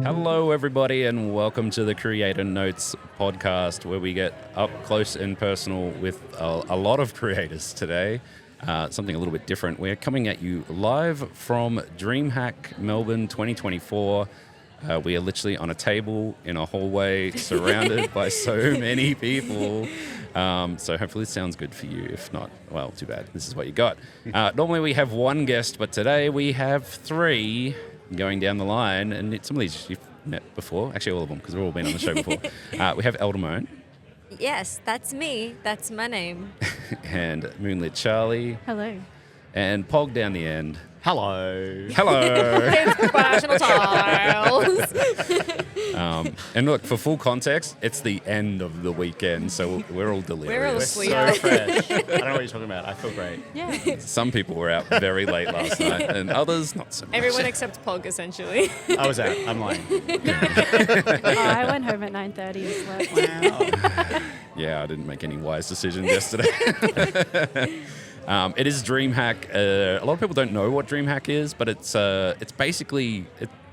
Hello, everybody, and welcome to the Creator Notes podcast, where we get up close and personal with a lot of creators today. Something a little bit different. We're coming at you live from Dreamhack Melbourne 2024. We are literally on a table in a hallway surrounded by so many people. So hopefully it sounds good for you. If not, well, too bad. This is what you got. Normally we have one guest, but today we have three going down the line. And some of these you've met before. Actually, all of them, because we've all been on the show before. We have Owldamone. Yes, that's me. That's my name. And Moonlitcharlie. Hello. And Pog down the end. Hello. It's professional tiles. And look, for full context, it's the end of the weekend, so we're all delirious. We're all We're asleep. so fresh. I don't know what you're talking about. I feel great. Yeah. Some people were out very late last night, and others not so much. Everyone except Pog, essentially. I was out. I'm lying. I went home at 9:30 and slept. Wow. Yeah, I didn't make any wise decisions yesterday. It is Dreamhack. A lot of people don't know what Dreamhack is, but it's basically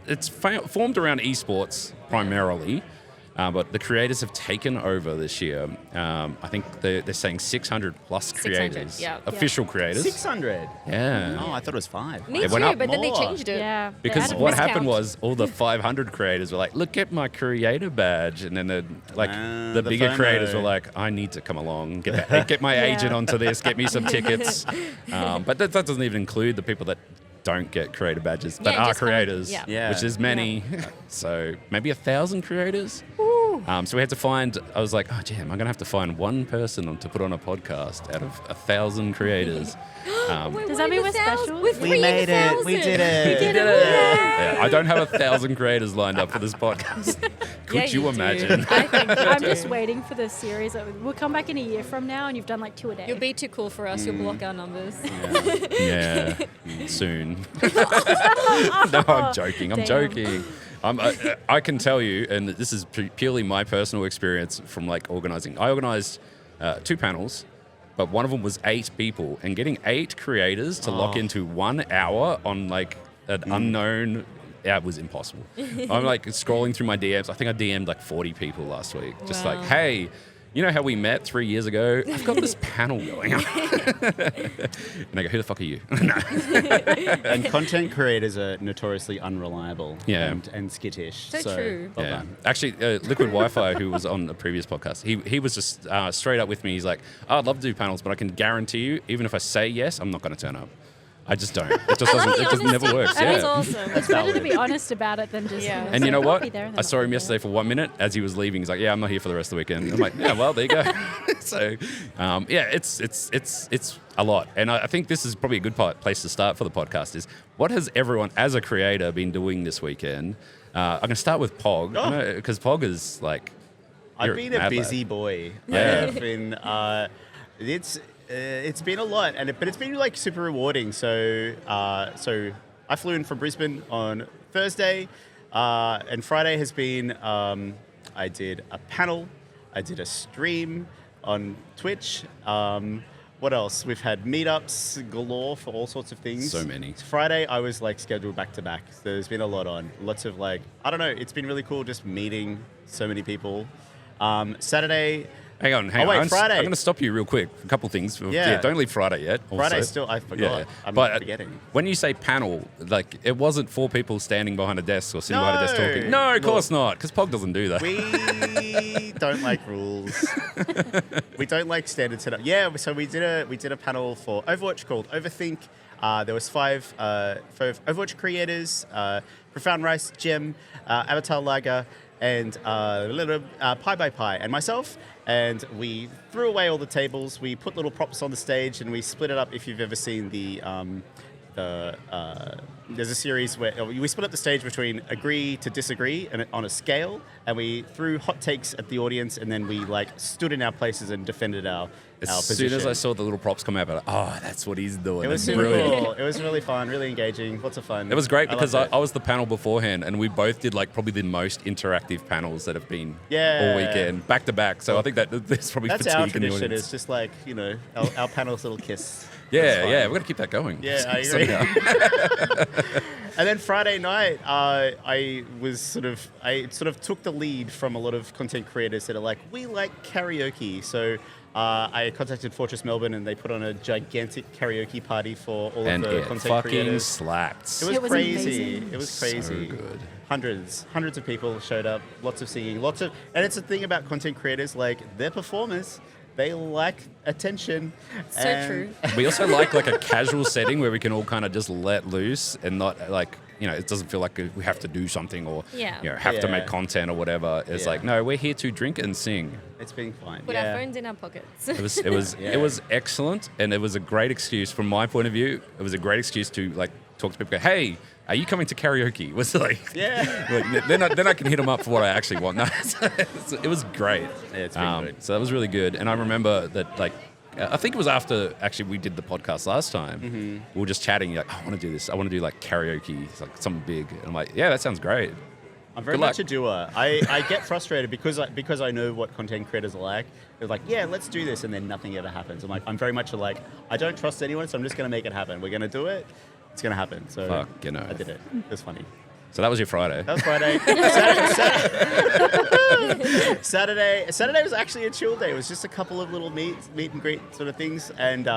it's formed around esports primarily. But the creators have taken over this year. I think they're saying 600 plus 600, creators, yeah. official creators. 600. Yeah. Oh, I thought it was 5. Me It went too, up but then they more. changed it. Yeah. Because they had a what discount. happened was all the 500 creators were like, look at my creator badge. And then the the bigger FOMO. creators were like, I need to come along, get my Yeah. agent onto this, get me some tickets. But that doesn't even include the people that don't get creator badges, but Yeah, are just kind of- creators, yeah. Yeah. which is many. So maybe 1,000 creators. So we had to find, I was like, oh, damn, I'm going to have to find one person to put on a podcast out of 1,000 creators. Does that mean we're special? We made it. We did it. Yeah, I don't have 1,000 creators lined up for this podcast. Could Yeah, you do. imagine? I think you I'm do. just waiting for the series. We'll come back in a year from now and you've done like 2 a day. You'll be too cool for us. You'll block our numbers. Yeah, soon. No, I'm joking. I'm Damn. joking. I can tell you, and this is purely my personal experience from like organizing. I organized 2 panels, but one of them was 8 people, and getting 8 creators to lock into 1 hour on like an unknown. Yeah, it was impossible. I'm like scrolling through my DMs. I think I DM'd like 40 people last week. Just Wow. like, hey, you know how we met 3 years ago? I've got this panel going on. And I go, who the fuck are you? No. And content creators are notoriously unreliable Yeah. and skittish. So true. Well Yeah. done. Actually, Liquid Wi-Fi, who was on the previous podcast, he was just straight up with me. He's like, oh, I'd love to do panels, but I can guarantee you, even if I say yes, I'm not going to turn up. I just don't. It just doesn't. It just never works. And That's Yeah. awesome. It's better to be honest about it than just. Yeah. And you know I'll what? be there and I then saw I'll him be yesterday for 1 minute as he was leaving. He's like, "Yeah, I'm not here for the rest of the weekend." I'm like, "Yeah, well, there you go." So, yeah, it's a lot, and I think this is probably a good place to start for the podcast. Is what has everyone as a creator been doing this weekend? I'm going to start with Pog because Pog is like. I've you're been a mad busy lad. boy. Yeah. I've been. It's been a lot, but it's been like super rewarding. So I flew in from Brisbane on Thursday, and Friday has been. I did a panel, I did a stream on Twitch. What else? We've had meetups galore for all sorts of things. So many. Friday, I was like scheduled back to back. So there's been a lot on. Lots of like, I don't know. It's been really cool just meeting so many people. Saturday. Hang on. Oh, wait, Friday. I'm going to stop you real quick. A couple things. Yeah. Don't leave Friday yet. Also. Friday still, I forgot. I'm but forgetting. When you say panel, like it wasn't 4 people standing behind a desk or sitting behind a desk No. talking. No, of course not, because Pog doesn't do that. We don't like rules. We don't like standard setup. Yeah, so we did a panel for Overwatch called Overthink. There was 5 Overwatch creators: Profound Rice, Gem, Avatar Lager, and Pie by Pie, and myself. And we threw away all the tables. We put little props on the stage, and we split it up. If you've ever seen there's a series where we split up the stage between agree to disagree and on a scale, and we threw hot takes at the audience, and then we like stood in our places and defended our position. As soon as I saw the little props come out, I was like, oh, that's what he's doing. It was That's super brilliant. cool. It was really fun, really engaging, lots of fun. It was great because loved I was the panel beforehand, and we both did like probably the most interactive panels that have been all weekend, back to back. So I think that there's probably That's fatigue our in the tradition. audience. It's just like, our panel's little kiss. Yeah, we've got to keep that going. Yeah, I agree. And then Friday night, I sort of took the lead from a lot of content creators that are like, we like karaoke. So I contacted Fortress Melbourne, and they put on a gigantic karaoke party for all of the content creators. Fucking slapped. It was crazy. amazing. It was crazy. So good. Hundreds of people showed up. Lots of singing. And it's the thing about content creators, like they're performers. They like attention. So true. We also like a casual setting where we can all kind of just let loose and not like, it doesn't feel like we have to do something or have to make content or whatever. It's like, no, we're here to drink and sing. It's been fun. Put our phones in our pockets. It was excellent, and it was a great excuse from my point of view. It was a great excuse to like talk to people. Go, hey, are you coming to karaoke? It was like, then I can hit them up for what I actually want. No, it was great. Yeah, it's been good. So that was really good, and I remember that like. I think it was after actually we did the podcast last time. Mm-hmm. We were just chatting. Like, I want to do this. I want to do like karaoke, it's like something big. And I'm like, yeah, that sounds great. I'm very much a doer. I get frustrated because I know what content creators are like. They're like, yeah, let's do this, and then nothing ever happens. I'm very much like, I don't trust anyone, so I'm just going to make it happen. We're going to do it. It's going to happen. So I did it. It was funny. So that was your Friday. That was Friday. Saturday was actually a chill day. It was just a couple of little meet and greet sort of things, and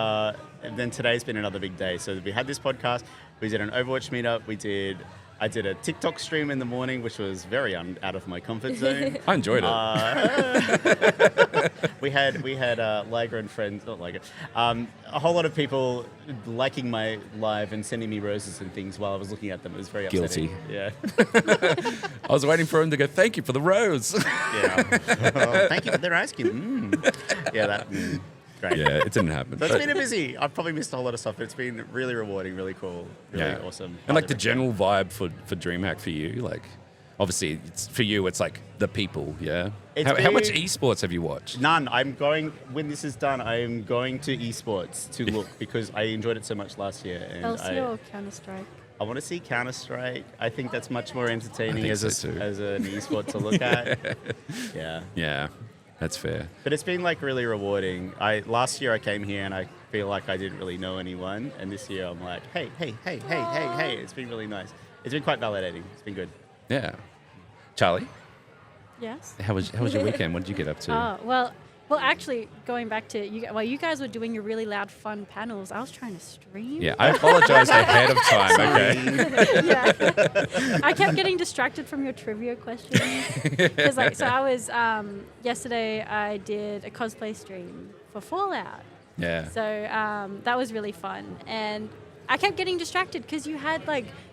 then today's been another big day. So we had this podcast. We did an Overwatch meetup. I did a TikTok stream in the morning, which was very out of my comfort zone. I enjoyed it. We had Liger and friends, not Liger, a whole lot of people liking my live and sending me roses and things while I was looking at them. It was very upsetting. Guilty. Yeah. I was waiting for him to go, thank you for the rose. Yeah. Thank you for their ice cream. Yeah, that. Great. Yeah, it didn't happen. So it's been busy. I've probably missed a whole lot of stuff, but it's been really rewarding, really cool, really awesome. And like the general vibe for Dreamhack for you, like obviously for you it's like the people, yeah? How much esports have you watched? None. When this is done, I am going to esports to look because I enjoyed it so much last year. And LCO or Counter-Strike? I want to see Counter-Strike. I think that's much more entertaining as an esport to look at. Yeah. Yeah. That's fair. But it's been like really rewarding. Last year I came here and I feel like I didn't really know anyone. And this year I'm like, hey. It's been really nice. It's been quite validating. It's been good. Yeah. Charlie? Yes? How was your weekend? What did you get up to? Well, actually, going back to you guys were doing your really loud, fun panels. I was trying to stream. Yeah, I apologized ahead of time, okay? Yeah. I kept getting distracted from your trivia questions. So I was, yesterday I did a cosplay stream for Fallout. Yeah. So that was really fun. And I kept getting distracted because you had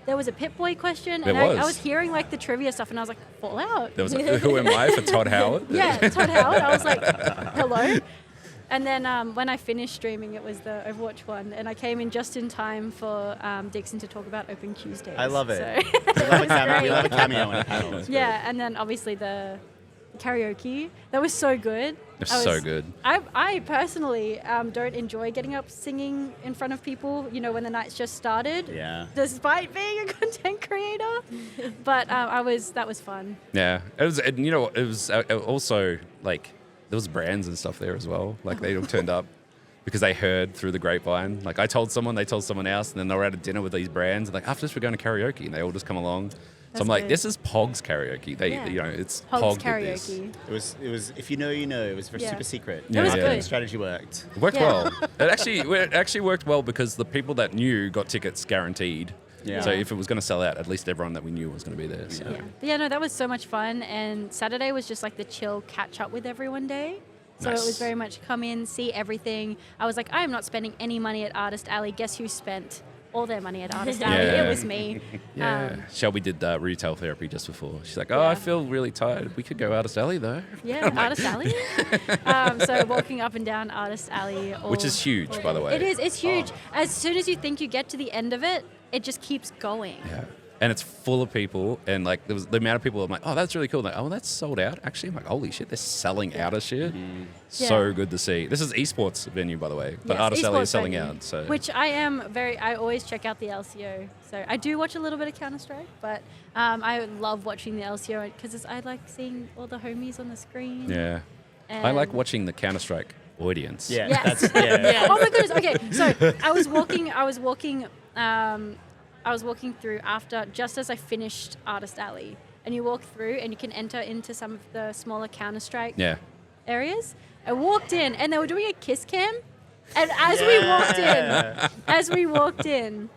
there was a Pip-Boy question, and I was hearing the trivia stuff, and I was like, Fallout? There was who am I for Todd Howard? Yeah, Todd Howard. I was like, hello? And then when I finished streaming, it was the Overwatch one, and I came in just in time for Dixon to talk about Open Tuesdays. I love it. So We love a cameo in a panel. Yeah, and then obviously the karaoke. That was so good. It was so good. I personally don't enjoy getting up singing in front of people, when the night's just started. Yeah. Despite being a content creator. But that was fun. Yeah. It was, and, it was also there was brands and stuff there as well. They all turned up because they heard through the grapevine. I told someone, they told someone else, and then they were at a dinner with these brands. And after this, we're going to karaoke, and they all just come along. So I'm like, this is Pogs karaoke. It's Pogs karaoke. It was if you know, you know. It was super secret. It was good. The strategy worked. It worked well. It actually worked well because the people that knew got tickets guaranteed. Yeah. So if it was going to sell out, at least everyone that we knew was going to be there. So. Yeah. But yeah, no, that was so much fun. And Saturday was just the chill catch up with everyone day. So Nice. It was very much come in, see everything. I was like, I am not spending any money at Artist Alley. Guess who spent all their money at Artist Alley? Yeah. It was me. Yeah. Shelby did retail therapy just before. She's like, I feel really tired. We could go Artist Alley though. Yeah, Artist Alley. So walking up and down Artist Alley. Which is huge, by the way. It is. It's huge. As soon as you think you get to the end of it, it just keeps going. Yeah. And it's full of people, and there was the amount of people. I'm like, oh, that's really cool. Like, oh, that's sold out. Actually, I'm like, holy shit, they're selling out of shit. So good to see. This is esports venue, by the way, but Yes, Artist Alley is esports selling venue, out. So which I always check out the LCO. So I do watch a little bit of Counter-Strike, but I love watching the LCO because I like seeing all the homies on the screen. yeah, I And like watching the Counter-Strike audience. Yeah, Yes. that's yeah. Oh my goodness. Okay, so I was walking through after, just as I finished Artist Alley, and you walk through and you can enter into some of the smaller Counter-Strike Yeah. areas. I walked in and they were doing a kiss cam, and as we walked in,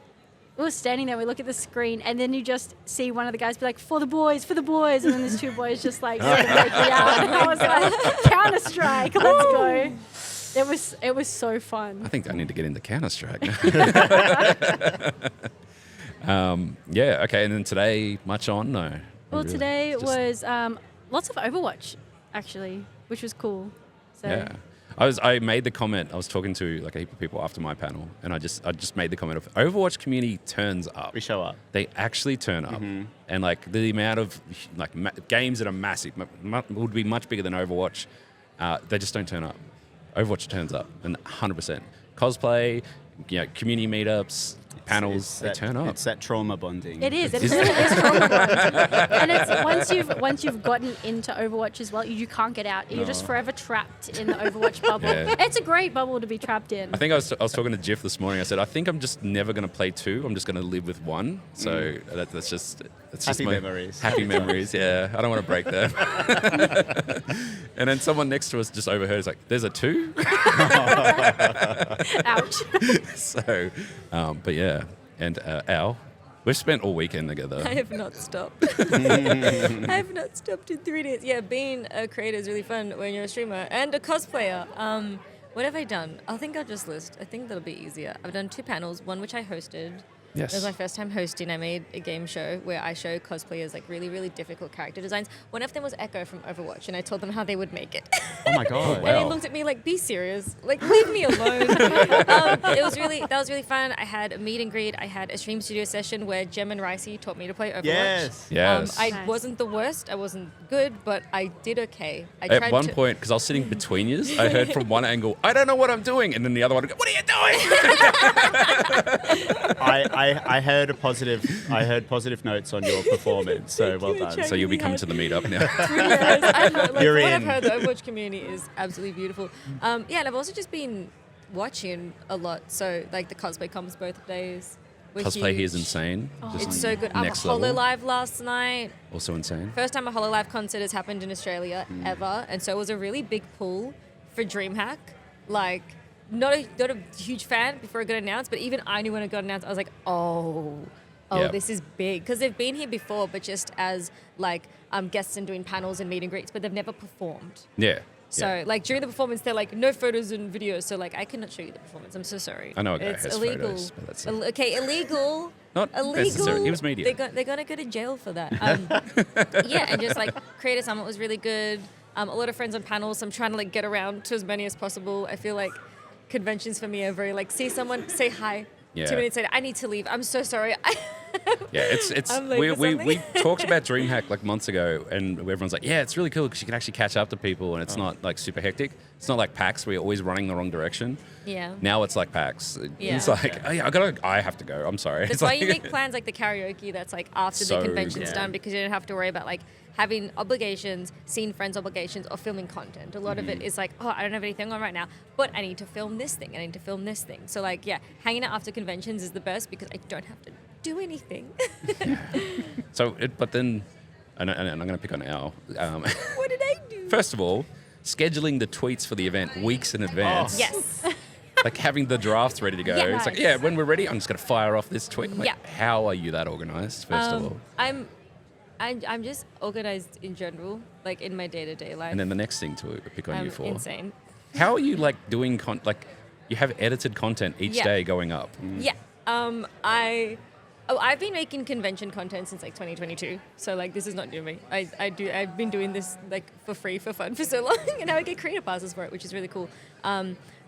we were standing there. We look at the screen, and then you just see one of the guys be like, "For the boys," and then there's two boys just like sort of making out. And I was like, "Counter-Strike, let's go!" It was so fun. I think I need to get into Counter-Strike. Yeah, okay. And then today, much on? No. not Well, really. today Just- was lots of Overwatch, actually, which was cool. So Yeah. I made the comment, I was talking to like a heap of people after my panel, and I just made the comment of Overwatch community turns up. We show up. They actually turn up. And like the amount of like games that are massive would be much bigger than Overwatch. They just don't turn up. Overwatch turns up, and 100%. Cosplay, community meetups, panels, they turn up. It's that trauma bonding. it is. It really is trauma bond. And it's once you've gotten into Overwatch as well, you can't get out. You're just forever trapped in the Overwatch bubble. Yeah. It's a great bubble to be trapped in. I think I was talking to Jiff this morning. I said, I think I'm just never going to play 2. I'm just going to live with 1. So that's just Happy my memories. Happy memories. Yeah, I don't want to break them. And then someone next to us just overheard. It's like, "There's a 2." Ouch. So, but yeah, and Al, we've spent all weekend together. I have not stopped. I have not stopped in 3 days. Yeah, being a creator is really fun when you're a streamer and a cosplayer. What have I done? I think I'll just list. I think that'll be easier. I've done 2 panels, one which I hosted. Yes. It was my first time hosting. I made a game show where I show cosplayers like really, really difficult character designs. One of them was Echo from Overwatch, and I told them how they would make it. Oh my god. Wow. And he looked at me like, "Be serious, like leave me alone." That was really fun. I had a meet and greet. I had a stream studio session where Jem and Ricey taught me to play Overwatch. Yes. Yes. I Nice. wasn't the worst. I wasn't good, but I did okay. I At tried one to, point, because I was sitting between you, I heard from one angle, "I don't know what I'm doing," and then the other one, "What are you doing?" I heard positive notes on your performance, so well done. So you'll be coming to the meetup now. You're What I've in. heard, the Overwatch community is absolutely beautiful. Yeah, and I've also just been watching a lot. So like the cosplay comps both days. were Cosplay here is huge. insane. Just It's so good. I'm a next level. HoloLive last night. Also insane. First time a HoloLive concert has happened in Australia ever, and so it was a really big pull for Dreamhack. Like, not a huge fan before it got announced, but even I knew when it got announced, I was like, oh, Yep. this is big, because they've been here before, but just as like guests and doing panels and meet and greets, but they've never performed. Yeah. So yeah. like during the performance, they're like, no photos and videos. So like I cannot show you the performance. I'm so sorry. I know a guy it's has illegal. photos, but that's it. Okay, illegal. Not illegal. necessarily. It was media. They're gonna go to jail for that. Yeah, and just like Creator Summit was really good. A lot of friends on panels. I'm trying to like get around to as many as possible. I feel like conventions for me are very like see someone, say hi. Yeah. 2 minutes later, I need to leave. I'm so sorry. Yeah, it's I'm late we for something. we talked about Dreamhack like months ago, and everyone's like, yeah, it's really cool because you can actually catch up to people, and it's not like super hectic. It's not like PAX where you're always running the wrong direction. Yeah. Now it's like PAX. Yeah. It's like, oh, yeah, I have to go. I'm sorry. That's It's why like, you make plans like the karaoke that's like after So the convention's good. done, because you don't have to worry about like having obligations, seeing friends' obligations, or filming content. A lot of it is like, oh, I don't have anything on right now, but I need to film this thing. I need to film this thing. So like, yeah, hanging out after conventions is the best because I don't have to do anything. But then, and I'm going to pick on Al. What did I do? First of all, scheduling the tweets for the event weeks in advance. Yes. Like having the drafts ready to go. Yeah. It's like, yeah, when we're ready, I'm just going to fire off this tweet. I'm like, Yeah. how are you that organized, first of all? I'm just organized in general, like in my day-to-day life. And then the next thing to pick on I'm you for. insane. How are you like doing like you have edited content each Yeah. day going up? Yeah. I've been making convention content since like 2022. So like this is not new to me. I've been doing this like for free, for fun for so long, and now I get creator passes for it, which is really cool.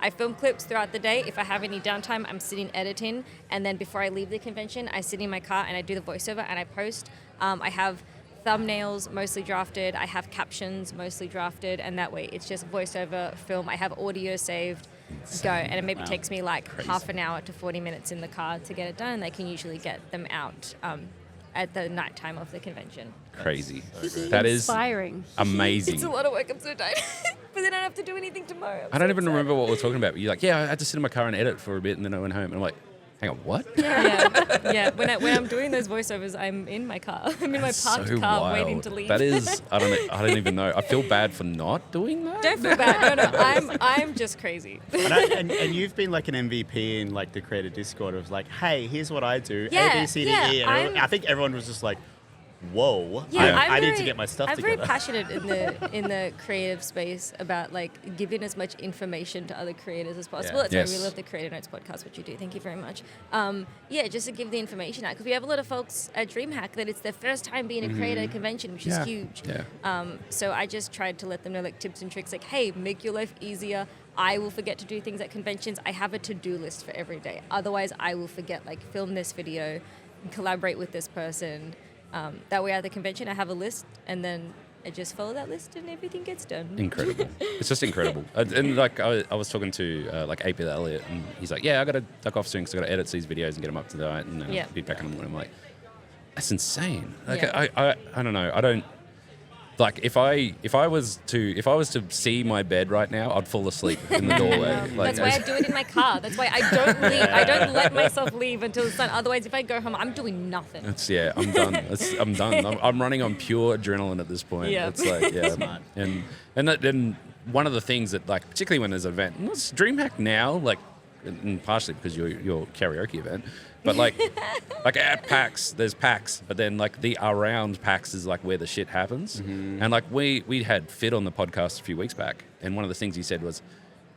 I film clips throughout the day. If I have any downtime, I'm sitting editing, and then before I leave the convention, I sit in my car and I do the voiceover and I post. I have thumbnails mostly drafted. I have captions mostly drafted, and that way it's just voiceover, film. I have audio saved. Go, and it maybe takes me like half an hour to 40 minutes in the car to get it done, and I can usually get them out at the nighttime of the convention. Crazy. So That is Inspiring. amazing. It's a lot of work. I'm so tired. But then I don't have to do anything tomorrow. I don't even remember what we were talking about. But you're like, yeah, I had to sit in my car and edit for a bit, and then I went home. And I'm like, hang on, what? Yeah. When I'm doing those voiceovers, I'm in my car. I'm in my parked car wild. waiting to leave. That is, I don't even know. I feel bad for not doing that. Don't feel bad. No. I'm just crazy. and you've been like an MVP in like the creator Discord of like, hey, here's what I do, Yeah, A, B, C, D, yeah, E. And I think everyone was just like, whoa, I need to get my stuff I'm together. very passionate in the creative space about like giving as much information to other creators as possible. Yeah. That's why I Yes. really love the Creator Notes podcast, which you do. Thank you very much. Just to give the information out because we have a lot of folks at Dreamhack that it's their first time being a creator at a convention, which is huge. Yeah. So I just tried to let them know like tips and tricks, like, hey, make your life easier. I will forget to do things at conventions. I have a to-do list for every day. Otherwise, I will forget, like, film this video, collaborate with this person. That way at the convention, I have a list, and then I just follow that list, and everything gets done. Incredible. It's just incredible. And like I was talking to like AP Elliot, and he's like, yeah, I got to duck off soon because I got to edit these videos and get them up to date, and then I'll be back in the morning. I'm like, that's insane. Like I don't know. I don't. Like if I was to see my bed right now, I'd fall asleep in the doorway. Like, That's why I do it in my car. That's why I don't leave. I don't let myself leave until it's done. Otherwise, if I go home, I'm doing nothing. I'm done. I'm done. I'm running on pure adrenaline at this point. Yeah. It's like, yeah. Smart. And one of the things that, like, particularly when there's an event, and it's Dreamhack now, like, and partially because your karaoke event, but like at PAX, there's PAX, but then like the around PAX is like where the shit happens. Mm-hmm. And like we had Fit on the podcast a few weeks back, and one of the things he said was,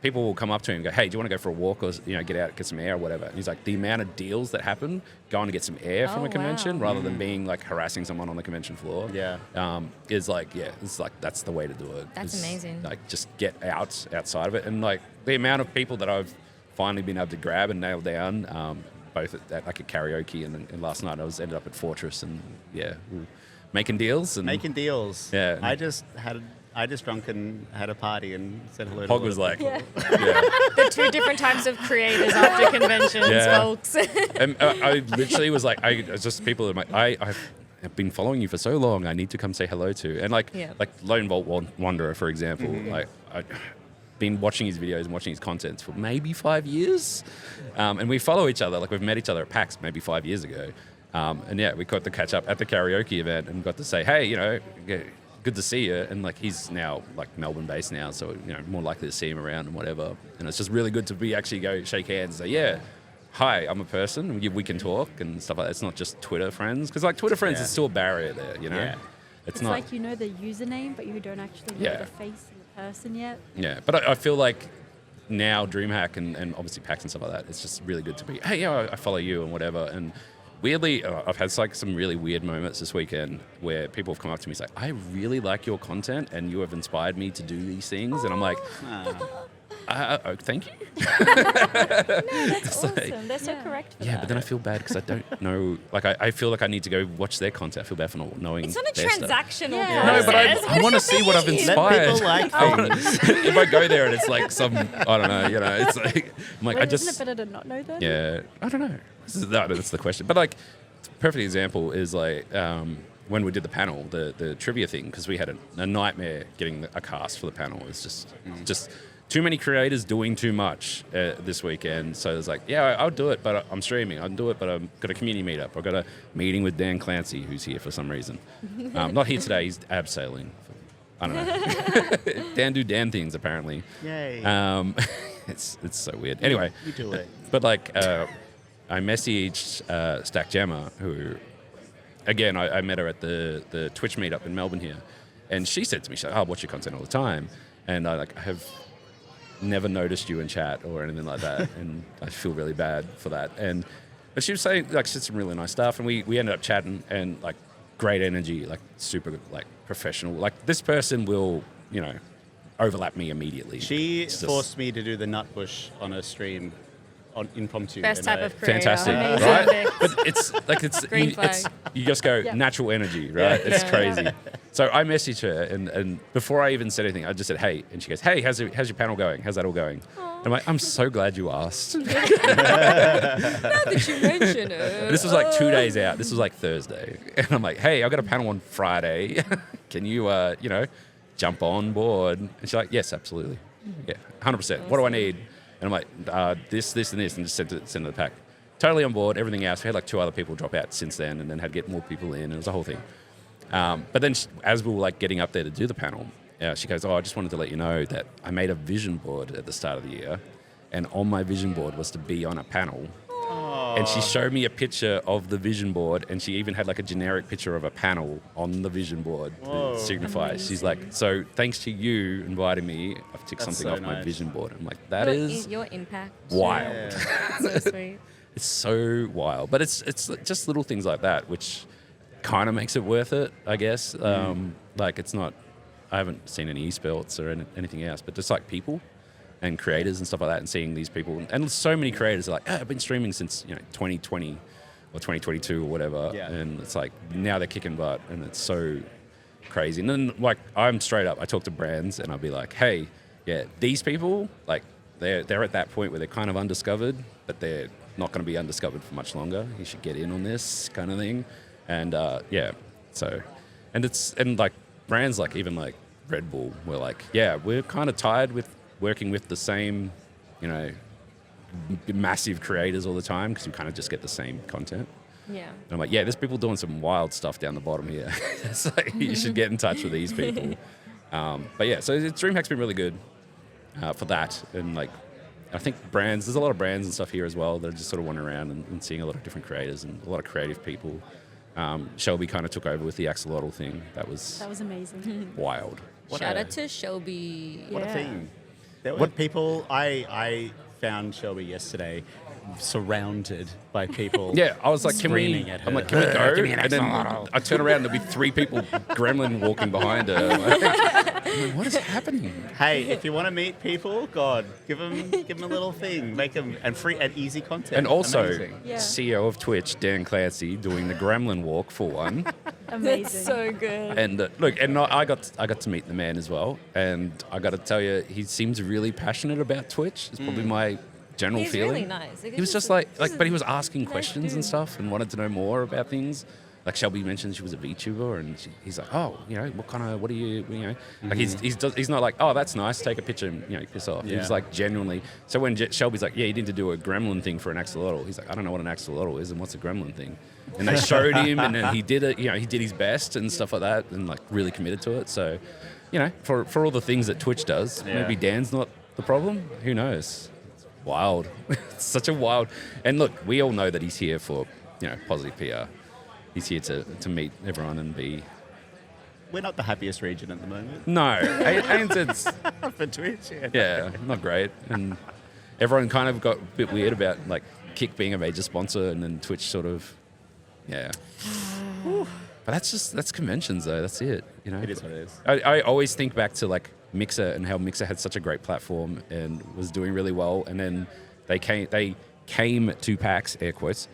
people will come up to him and go, hey, do you want to go for a walk or, get out, get some air or whatever? And he's like, the amount of deals that happen going to get some air from Oh, a convention wow. rather than being like harassing someone on the convention floor. Yeah. Is like, it's like, that's the way to do it. That's It's amazing. Like just get outside of it. And like the amount of people that I've finally been able to grab and nail down, both at like a karaoke and last night I ended up at Fortress and making deals. And Making deals. Yeah. I just drunk and had a party and said hello to Hog all was the like, people. The two different types of creators after conventions, folks. And I literally was like, it's just people are like, I've been following you for so long. I need to come say hello to. And like Lone Vault Wanderer, for example, like I've been watching his videos and watching his content for maybe 5 years. And we follow each other. Like we've met each other at PAX maybe 5 years ago. And we got to catch up at the karaoke event and got to say, hey, good to see you. And like he's now like Melbourne based now, so more likely to see him around and whatever. And it's just really good to be actually go shake hands and say, hi, I'm a person. We can talk and stuff like that. It's not just Twitter friends, because like Twitter friends is still a barrier there, Yeah. It's not like you know the username, but you don't actually know the face of the person yet. Yeah, but I feel like now Dreamhack and obviously PAX and stuff like that, it's just really good to be, hey, I follow you and whatever. And weirdly, I've had like some really weird moments this weekend where people have come up to me and say, I really like your content and you have inspired me to do these things. And I'm like, thank you. That's awesome. They're so correct for that. But then I feel bad because I don't know. Like I feel like I need to go watch their content. I feel bad for not knowing. It's not a their stuff. transactional No, but I want to see what I've Let inspired. people like things. If I go there and it's like some, I don't know, it's like, I'm like, Wait, isn't it better to not know then? yeah, I don't know. That's the question. But like, perfect example is like when we did the panel, the trivia thing, because we had a nightmare getting a cast for the panel. It's just too many creators doing too much this weekend. So it's like, I'll do it, but I'm streaming. I'll do it, but I've got a community meetup. I've got a meeting with Dan Clancy, who's here for some reason. Not here today. He's abseiling. I don't know. Dan do Dan things, apparently. Yay. It's so weird. Anyway. You do it. But like, I messaged Stack Gemma, who, again, I met her at the Twitch meetup in Melbourne here. And she said to me, she's like, I watch your content all the time. And I have never noticed you in chat or anything like that. And I feel really bad for that. But she was saying, like, she said some really nice stuff. And we ended up chatting and, like, great energy, like, super, like, professional. Like, this person will, overlap me immediately. She It's just- forced me to do the nut bush on a stream on impromptu. Best and, type of creator. Fantastic, Amazing. right? But it's like Green it's flag. you just go Yeah. natural energy, right? Yeah. It's Yeah. crazy. So I messaged her, and before I even said anything, I just said, "Hey," and she goes, "Hey, how's your panel going? How's that all going?" And I'm like, "I'm so glad you asked." Now that you mention it. This was like 2 days out. This was like Thursday, and I'm like, "Hey, I got a panel on Friday. Can you, jump on board?" And she's like, "Yes, absolutely. Yeah, 100%. What do I need?" And I'm like, "This, and this," and just send it the pack. Totally on board. Everything else. We had like 2 other people drop out since then, and then had to get more people in. And it was a whole thing. But then, as we were like getting up there to do the panel, she goes, "Oh, I just wanted to let you know that I made a vision board at the start of the year, and on my vision board was to be on a panel." And she showed me a picture of the vision board, and she even had like a generic picture of a panel on the vision board to signify. She's like, "So thanks to you inviting me, I've ticked That's something so off my nice. vision board." I'm like, that is your impact. wild. Yeah. So sweet. It's so wild. But it's just little things like that, which kind of makes it worth it, I guess. Like it's not, I haven't seen any esports or anything else, but just like people and creators and stuff like that, and seeing these people, and so many creators are like, "Oh, I've been streaming since 2020 or 2022 or whatever," Yeah. and it's like now they're kicking butt, and it's so crazy. And then like I'm straight up, I talk to brands and I'll be like, "Hey, yeah, these people like they're at that point where they're kind of undiscovered, but they're not going to be undiscovered for much longer. You should get in on this kind of thing," and and like brands like even like Red Bull were like, "Yeah, we're kind of tired with working with the same, massive creators all the time because we kind of just get the same content." Yeah. And I'm like, "Yeah, there's people doing some wild stuff down the bottom here. It's like, you should get in touch with these people." But yeah, so Dreamhack's been really good for that. And like, I think there's a lot of brands and stuff here as well that are just sort of wandering around and seeing a lot of different creators and a lot of creative people. Shelby kind of took over with the Axolotl thing. That was amazing. wild. Shout out to Shelby. What a Yeah. thing. There were people, I found Shelby yesterday surrounded by people. Yeah, I was like, "Can we?" Screaming at her. I'm like, "Can we go?" Give me an And then axolotl. I turn around, there'll be 3 people, gremlin walking behind her. I'm like, "What is happening?" Hey, if you want to meet people, God, give them a little thing, make them and free and easy content. And also, Amazing. Yeah. CEO of Twitch, Dan Clancy, doing the gremlin walk for one. Amazing. That's so good. And I got to meet the man as well, and I got to tell you, he seems really passionate about Twitch. It's probably my general He's feeling. really nice. He was just but he was asking questions and stuff, and wanted to know more about things. Like Shelby mentioned, she was a VTuber, and he's like, "Oh, what are you, Like he's not like, "Oh, that's nice, take a picture and piss off." He was Yeah. like genuinely. So when Shelby's like, "Yeah, you need to do a gremlin thing for an axolotl," he's like, "I don't know what an axolotl is, and what's a gremlin thing?" And they showed him, and then he did it. He did his best and stuff like that, and like really committed to it. So, for all the things that Twitch does, Yeah. maybe Dan's not the problem. Who knows? It's wild. It's such a wild. And look, we all know that he's here for positive PR. He's here to meet everyone and be. We're not the happiest region at the moment No, ANZ's for Twitch. yeah, not great, and everyone kind of got a bit weird about like Kick being a major sponsor, and then Twitch sort of, yeah. But that's conventions though. That's it. It is what it is. I always think back to like Mixer and how Mixer had such a great platform and was doing really well, and then they came to PAX, air quotes,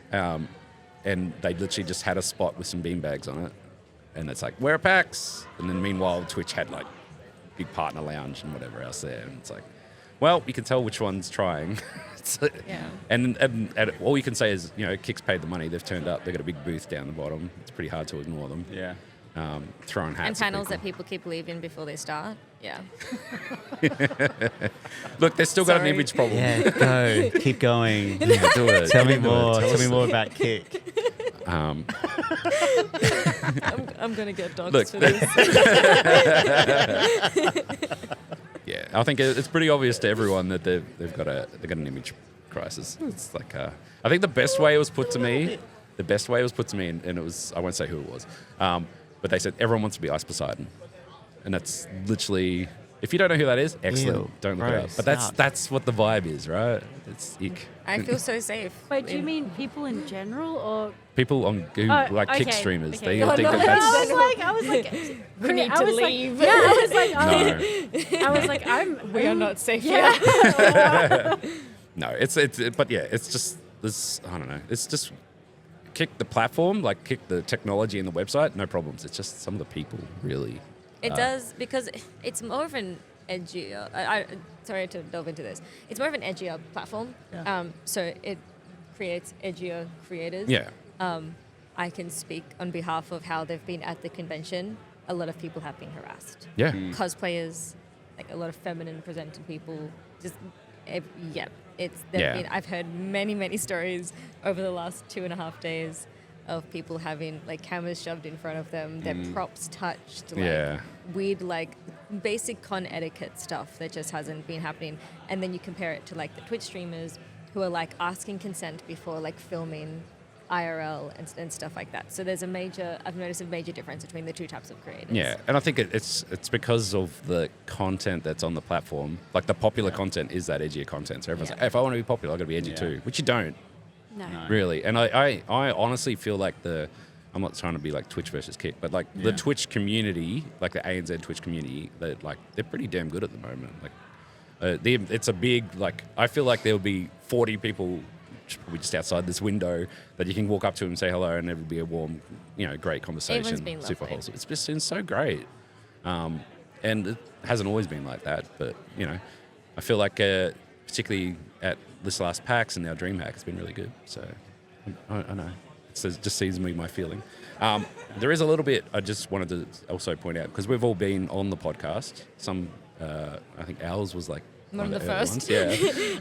and they literally just had a spot with some beanbags on it, and it's like, "We're at PAX," and then meanwhile Twitch had like big partner lounge and whatever else there, and it's like, well, you can tell which one's trying. Yeah. And all you can say is, Kick's paid the money. They've turned up. They've got a big booth down the bottom. It's pretty hard to ignore them. Yeah. Throwing hats. And at panels people. that people keep leaving before they start. Yeah. Look, they've still got an Sorry. image problem. Yeah, go. Keep going. Yeah, do it. Tell me Do it. more. Tell Tell me us. more about Kick. I'm gonna get dogs Look, for this. Yeah, I think it's pretty obvious to everyone that they've got an image crisis. It's like I think the best way it was put to me, and it was, I won't say who it was, but they said everyone wants to be Ice Poseidon, and that's literally, if you don't know who that is, excellent, Ew, don't look it up. gross. But that's what the vibe is, right? It's ick. I feel so safe. Wait, do you mean people in general or? People who like Kick okay, streamers, okay. they Oh, think no. that that's I was like, We need I to was like- leave. yeah, I was like, no. I was like, We are not safe yeah. yet. No, but yeah, it's just this. I don't know. It's just kick the platform, like kick the technology and the website, no problems. It's just some of the people really. It does, because it's more of an edgier. Sorry to delve into this. It's more of an edgier platform. Yeah. So it creates edgier creators. Yeah. I can speak on behalf of how they've been at the convention. A lot of people have been harassed. Yeah. Cosplayers, like a lot of feminine presented people. Just I've heard many stories over the last 2.5 days of people having like cameras shoved in front of them, their props touched, like weird, like basic con etiquette stuff that just hasn't been happening. And then you compare it to like the Twitch streamers who are like asking consent before like filming IRL and stuff like that. So I've noticed a major difference between the two types of creators. Yeah, and I think it's because of the content that's on the platform. Like the popular content is that edgier content. So everyone's like, hey, if I want to be popular, I've got to be edgy too, which you don't. No. Really. And I honestly feel like I'm not trying to be like Twitch versus Kick, but like the Twitch community, like the ANZ Twitch community, they're pretty damn good at the moment. Like it's a big, like, I feel like there'll be 40 people probably just outside this window that you can walk up to and say hello, and it would be a warm, great conversation. Everyone's been super lovely. wholesome. It's just been so great. And it hasn't always been like that, but, I feel like particularly at this last PAX and now Dreamhack, it's been really good. So I know. It just seems me my feeling. There is a little bit I just wanted to also point out, because we've all been on the podcast. Some, I think ours was like one of the first. Ones. Yeah.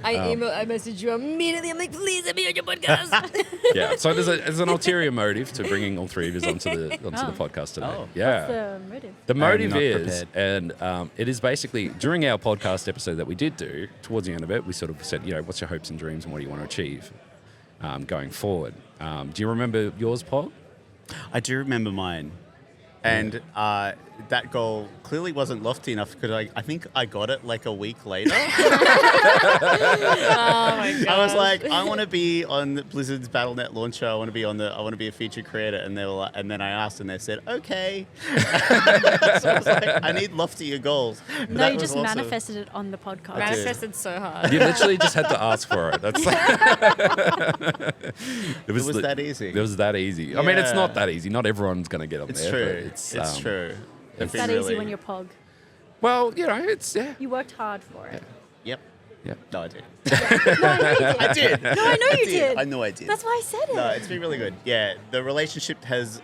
I messaged you immediately. I'm like, please let me on your podcast. Yeah. So there's an ulterior motive to bringing all three of us onto the podcast today. Oh. Yeah. What's the motive? The motive not is, prepared. and it is basically during our podcast episode that we did do, towards the end of it, we sort of said, what's your hopes and dreams and what do you want to achieve going forward? Do you remember yours, Paul? I do remember mine. And that goal clearly wasn't lofty enough, because I think I got it like a week later. Oh my god! I was like, I want to be on Blizzard's Battle.net launcher. I want to be a featured creator. And they were like, and then I asked, and they said, okay. So I was like, I need loftier goals. But No, that you was just also- manifested it on the podcast. Manifested so hard. You literally just had to ask for it. That's It was that easy. It was that easy. I mean, it's Yeah. not that easy. Not everyone's going to get up It's there. true. But It's true. It's been that easy really- when you're Pog. Well, it's You worked hard for it. Yep. yeah. No, I did. No, I know you did. I did. No, I know you did. I know I did. That's why I said it. No, it's been really good. Yeah, the relationship has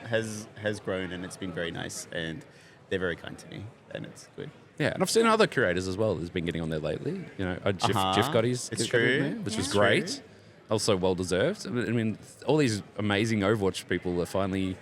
grown, and it's been very nice, and they're very kind to me, and it's good. Yeah, and I've seen other curators as well who's been getting on there lately. Jeff got his, It's got in true. there, which was It's great. true. Also well deserved. I mean, all these amazing Overwatch people are finally,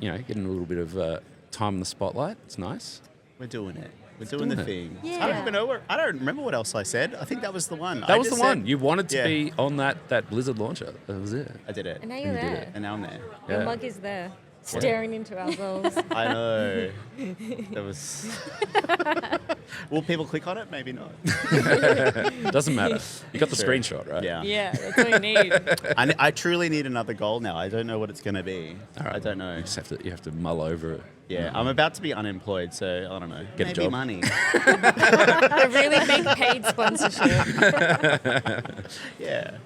getting a little bit of time in the spotlight. It's nice. We're doing it. We're doing the thing. Yeah. I don't even know I don't remember what else I said. I think that was the one. That was the one. Said, You wanted to Yeah. be on that Blizzard launcher. That was it. I did it. And now you're there. And now I'm there. Your Yeah. mug is there, staring into our souls. I know. That was. Will people click on it? Maybe not. Doesn't matter. You got the True. screenshot, right? Yeah. Yeah, that's all you need. I truly need another goal now. I don't know what it's going to be. All right. I don't know. You have to mull over it. Yeah, I'm about to be unemployed, so I don't know. Get a Maybe job. money. A really big paid sponsorship. Yeah.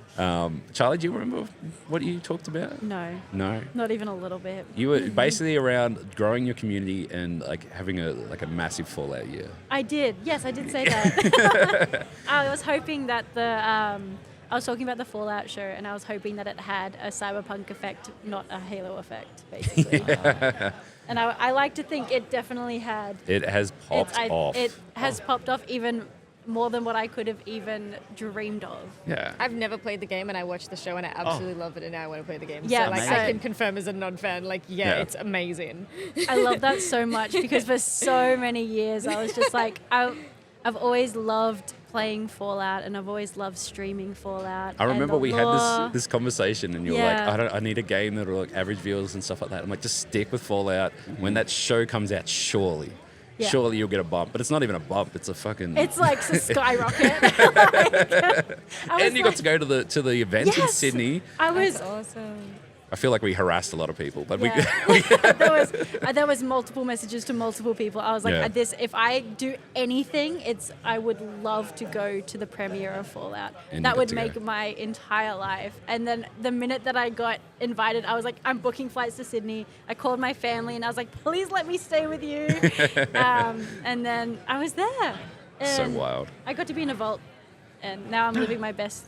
Charlie, do you remember what you talked about? No, No. not even a little bit. You were basically around growing your community and like having a massive Fallout year. I did. Yes, I did say that. I was hoping that I was talking about the Fallout show, and I was hoping that it had a cyberpunk effect, not a Halo effect, basically. And I like to think it definitely had. It has popped off. It has popped off even more than what I could have even dreamed of. Yeah. I've never played the game, and I watched the show, and I absolutely love it, and now I want to play the game. Yeah, so like amazing. I can confirm as a non-fan, Yeah. it's amazing. I love that so much, because for so many years I was just like, I've always loved playing Fallout, and I've always loved streaming Fallout. I remember and the we had lore. this conversation, and you were Yeah. like, I need a game that'll like average viewers and stuff like that. I'm like, just stick with Fallout. When that show comes out, surely you'll get a bump. But it's not even a bump. It's a fucking. It's like a skyrocket. and you got to go to the event in Yes! Sydney. I was That's awesome. I feel like we harassed a lot of people, but Yeah. there was multiple messages to multiple people. I was like, Yeah. if I do anything, I would love to go to the premiere of Fallout. And you That got would to make go. my entire life. And then the minute that I got invited, I was like, I'm booking flights to Sydney. I called my family and I was like, please let me stay with you. And then I was there. So And wild. I got to be in a vault, and now I'm living my best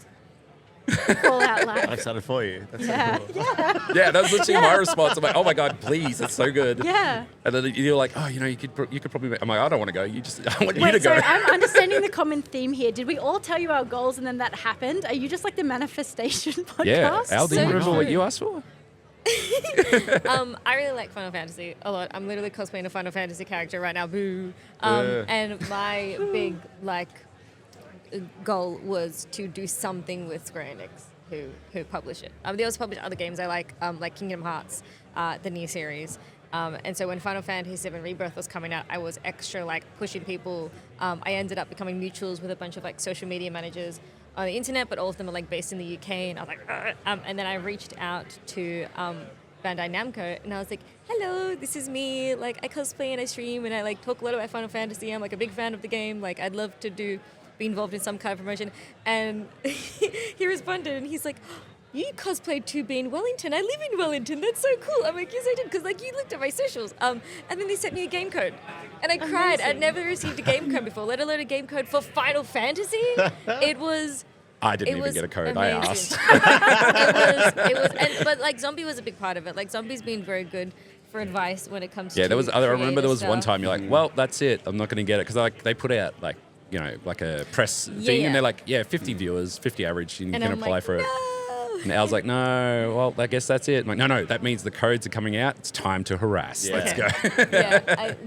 Fallout I'm life. excited for you. That's Yeah, so cool. yeah, Yeah, that was literally my response. I'm like, oh my God, please, it's so good. yeah. And then you're like, oh, you could probably. I'm like, I don't want to go. I want you to Wait, go. so I'm understanding the common theme here. Did we all tell you our goals and then that happened? Are you just like the manifestation podcast? Yeah, Al, do you So remember what true. you asked for? I really like Final Fantasy a lot. I'm literally cosplaying a Final Fantasy character right now. Boo. And my big goal was to do something with Square Enix, who publish it. They also publish other games I like Kingdom Hearts, the new series. And so when Final Fantasy VII Rebirth was coming out, I was extra pushing people. I ended up becoming mutuals with a bunch of social media managers on the internet, but all of them are based in the UK. And I was like, and then I reached out to Bandai Namco, and I was like, hello, this is me. I cosplay and I stream, and I talk a lot about Final Fantasy. I'm a big fan of the game. I'd love to be involved in some kind of promotion. And he responded, and he's like, you cosplayed to be in Wellington. I live in Wellington. That's so cool. I'm like, yes, I did, because you looked at my socials. And then they sent me a game code, and I cried. I'd never received a game code before, let alone a game code for Final Fantasy. It was. I didn't even was get a code. amazing. I asked. But Zombie was a big part of it. Zombie's been very good for advice when it comes to. Yeah, I remember there was one stuff. time you're like, well, that's it. I'm not going to get it because they put out a press thing, and they're like, 50 viewers, 50 average, and you And can I'm apply like, for it. no. And Al's like, no, well, I guess that's it. I'm like, no, that means the codes are coming out. It's time to harass. Yeah. Let's go.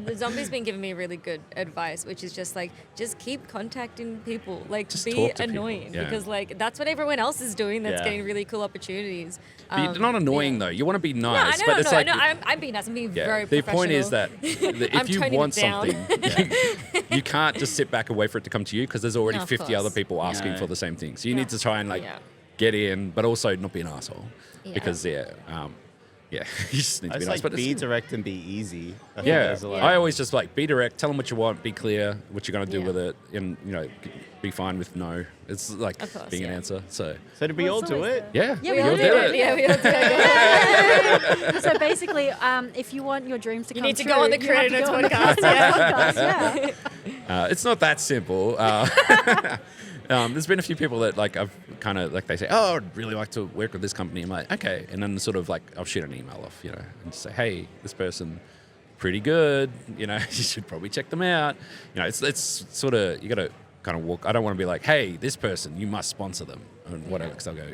The Zombie's been giving me really good advice, which is just just keep contacting people. Just Be talk to people. annoying, Yeah. because that's what everyone else is doing. That's Yeah. getting really cool opportunities. But you're not annoying, though. You want to be nice. No, but it's like, I'm being nice. I'm being very the professional. point is that I'm if you toning want it down. something, you can't just sit back and wait for it to come to you because there's already No, of 50 other course. people asking No. for the same thing. So you need to try and Yeah. get in, but also not be an asshole. Yeah. Because you just need to I be just nice. But be it's, direct and be easy. I think yeah, there's a lot. I always just be direct, tell them what you want, be clear what you're going to do Yeah. with it, and be fine with no. It's Of course, being an yeah. answer. So So did we Well, all it's do always it? yeah, Yeah, we we all all did did it. Yeah, we all do it. So basically, if you want your dreams to You come need to true, go on the you have to Creator go on the podcast, podcast, yeah. It's not that simple. There's been a few people that I've kind of they say, oh, I'd really like to work with this company. I'm like, okay, and then sort of I'll shoot an email off, and just say, hey, this person, pretty good, you should probably check them out. It's sort of you got to kind of walk. I don't want to be like, hey, this person, you must sponsor them and whatever. Because I'll go,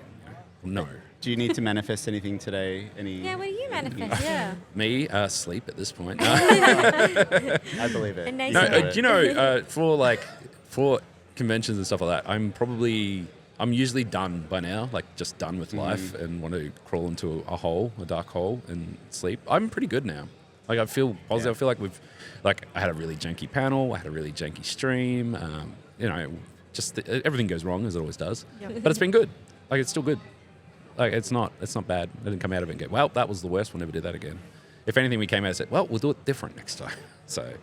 no. Do you need to manifest anything today? Yeah, what are you manifesting? Yeah. Me, sleep at this point. I believe it. A nice No, one. for conventions and stuff like that, I'm usually done by now, just done with life and want to crawl into a dark hole and sleep. I'm pretty good now. I feel positive. Yeah. I feel like we've, I had a really janky panel. I had a really janky stream. Everything goes wrong as it always does, Yep. but it's been good. It's still good. It's not bad. I didn't come out of it and go, well, that was the worst. We'll never do that again. If anything, we came out and said, well, we'll do it different next time. So,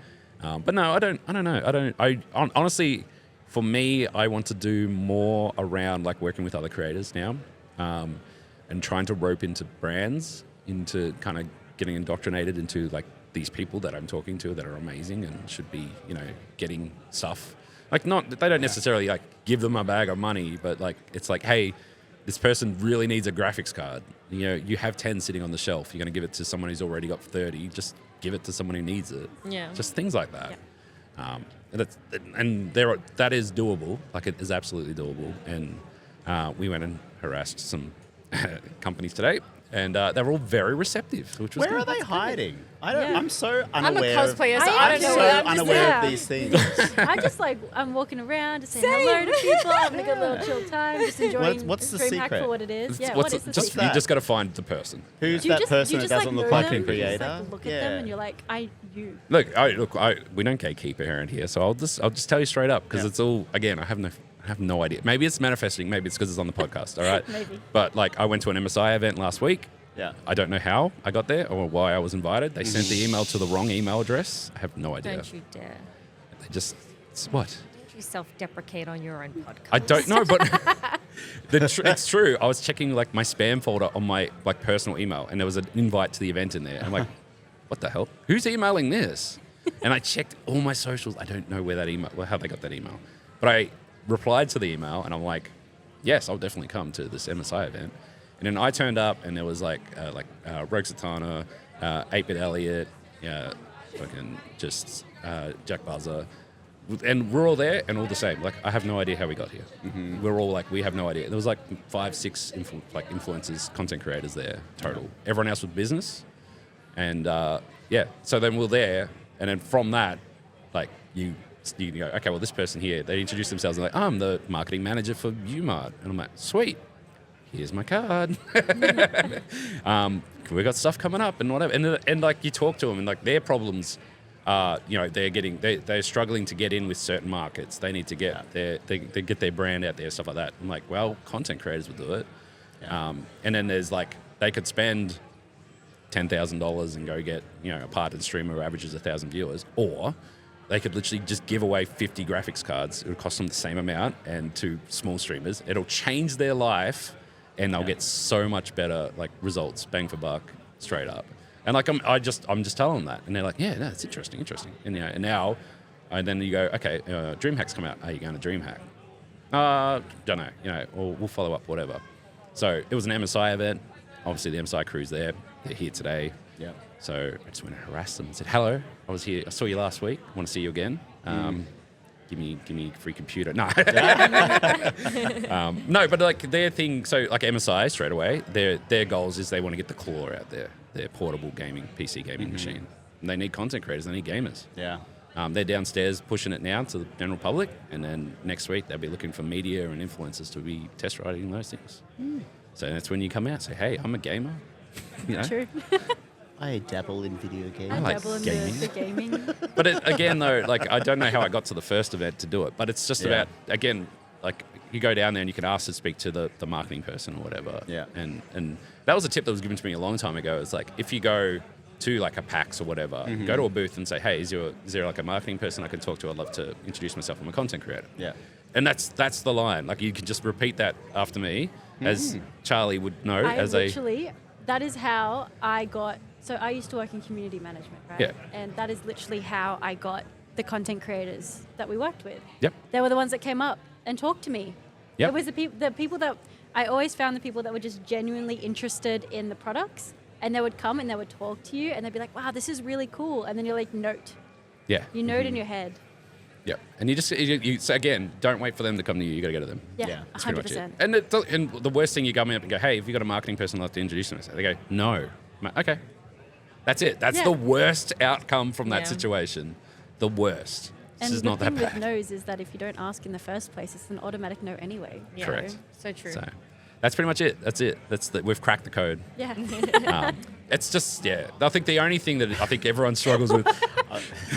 but no, I don't know. Honestly, for me, I want to do more around working with other creators now, and trying to rope into brands, into kind of getting indoctrinated into these people that I'm talking to that are amazing and should be, getting stuff. They don't necessarily give them a bag of money, but it's hey, this person really needs a graphics card. You have 10 sitting on the shelf. You're going to give it to someone who's already got 30. Just give it to someone who needs it. Yeah. Just things like that. That is doable. It is absolutely doable. And we went and harassed some companies today, and they're all very receptive, which was Where good. are they hiding? I don't. Yeah. I'm so I'm a unaware. cosplayer, so I I am don't know. so I'm just- unaware yeah. of these things. I just I'm walking around, just saying hello to people, having a good little chill time, just enjoying What's the Dreamhack secret? for what it is. Yeah, What's what is the just, secret? you just got to find the person. Who's Do you that just, person you that just doesn't know look like a them? You creator? just look at them and you're like, you. Look, we don't gatekeep around here, so I'll just tell you straight up because it's all, again, I have no idea. Maybe it's manifesting. Maybe it's because it's on the podcast. All right. Maybe. But I went to an MSI event last week. Yeah. I don't know how I got there or why I was invited. They sent the email to the wrong email address. I have no idea. Don't you dare. They just, what? Don't you self-deprecate on your own podcast. I don't know, but it's true. I was checking like my spam folder on my like personal email, and there was an invite to the event in there. I'm like, what the hell? Who's emailing this? And I checked all my socials. I don't know where that email, how they got that email, but I replied to the email, and I'm like, yes, I'll definitely come to this MSI event. And then I turned up, and there was like Rogue Satana, 8-Bit Elliot, fucking just Jack Buzzer. And we're all there and all the same. Like, I have no idea how we got here. Mm-hmm. We're all like, we have no idea. There was like 5, 6 influencers, content creators there total. Everyone else was business. And so then we're there. And then from that, like, you go, okay, well, this person here, they introduce themselves and like, I'm the marketing manager for UMart. And I'm like, sweet. Here's my card. We got stuff coming up and whatever. And like, you talk to them and like their problems. They're struggling to get in with certain markets. They need to get they get their brand out there, stuff like that. I'm like, well, content creators would do it. Yeah. And then there's like, they could spend $10,000 and go get, a part-time streamer who averages 1,000 viewers, or they could literally just give away 50 graphics cards. It would cost them the same amount, and to small streamers, it'll change their life, and they'll get so much better like results, bang for buck, straight up. And like I'm just telling them that, and they're like, yeah, no, it's interesting. And now, and then you go, okay, DreamHack's come out. Are you going to DreamHack? Don't know. Or we'll follow up, whatever. So it was an MSI event. Obviously, the MSI crew's there. They're here today. Yeah. So I just went and harassed them and said, hello, I was here. I saw you last week. Want to see you again. Give me a free computer. No. No, but like their thing, so like MSI straight away, their goals is they want to get the claw out there, their portable gaming, PC gaming machine. And they need content creators, they need gamers. Yeah. They're downstairs pushing it now to the general public, and then next week they'll be looking for media and influencers to be test riding those things. So that's when you come out, say, hey, I'm a gamer. True. I dabble in video games. I dabble in the gaming. But again, though, like I don't know how I got to the first event to do it, but it's just about, again, like you go down there and you can ask to speak to the marketing person or whatever. Yeah. And that was a tip that was given to me a long time ago. It's like, if you go to like a PAX or whatever, go to a booth and say, hey, is there like a marketing person I can talk to? I'd love to introduce myself. I'm a content creator. Yeah. And that's the line. Like you can just repeat that after me, as Charlie would know. That is how I got. So I used to work in community management, right? Yeah. And that is literally how I got the content creators that we worked with. Yep. They were the ones that came up and talked to me. Yep. It was the people that I always found, the people that were just genuinely interested in the products, and they would come and they would talk to you and they'd be like, wow, this is really cool. And then you're like, note. Yeah. You note in your head. Yeah, and you so again, don't wait for them to come to you. You got to go to them. Yeah, that's 100%. pretty much it. And the worst thing, you come up and go, hey, have you got a marketing person I'd like to introduce them? They go, no. I'm like, okay. That's it. That's the worst outcome from that situation. The worst. This is not that bad. And the thing with no's is that if you don't ask in the first place, it's an automatic no anyway. Yeah. Correct. So true. So that's pretty much it. That's it. We've cracked the code. Yeah. It's just, I think the only thing that I think everyone struggles with.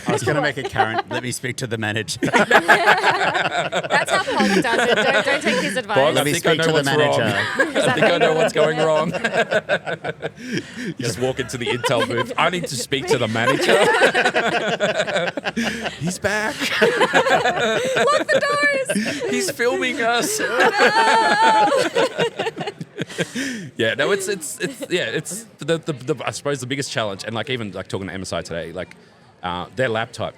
I was going to make a Karen. Let me speak to the manager. That's how Paul does it. Don't take his advice. Bob, Let me speak to the manager. I think I know what's going wrong. You just walk into the Intel booth. I need to speak to the manager. He's back. Lock the doors. He's filming us. Yeah, no, it's the I suppose the biggest challenge, and like even like talking to MSI today, like their laptop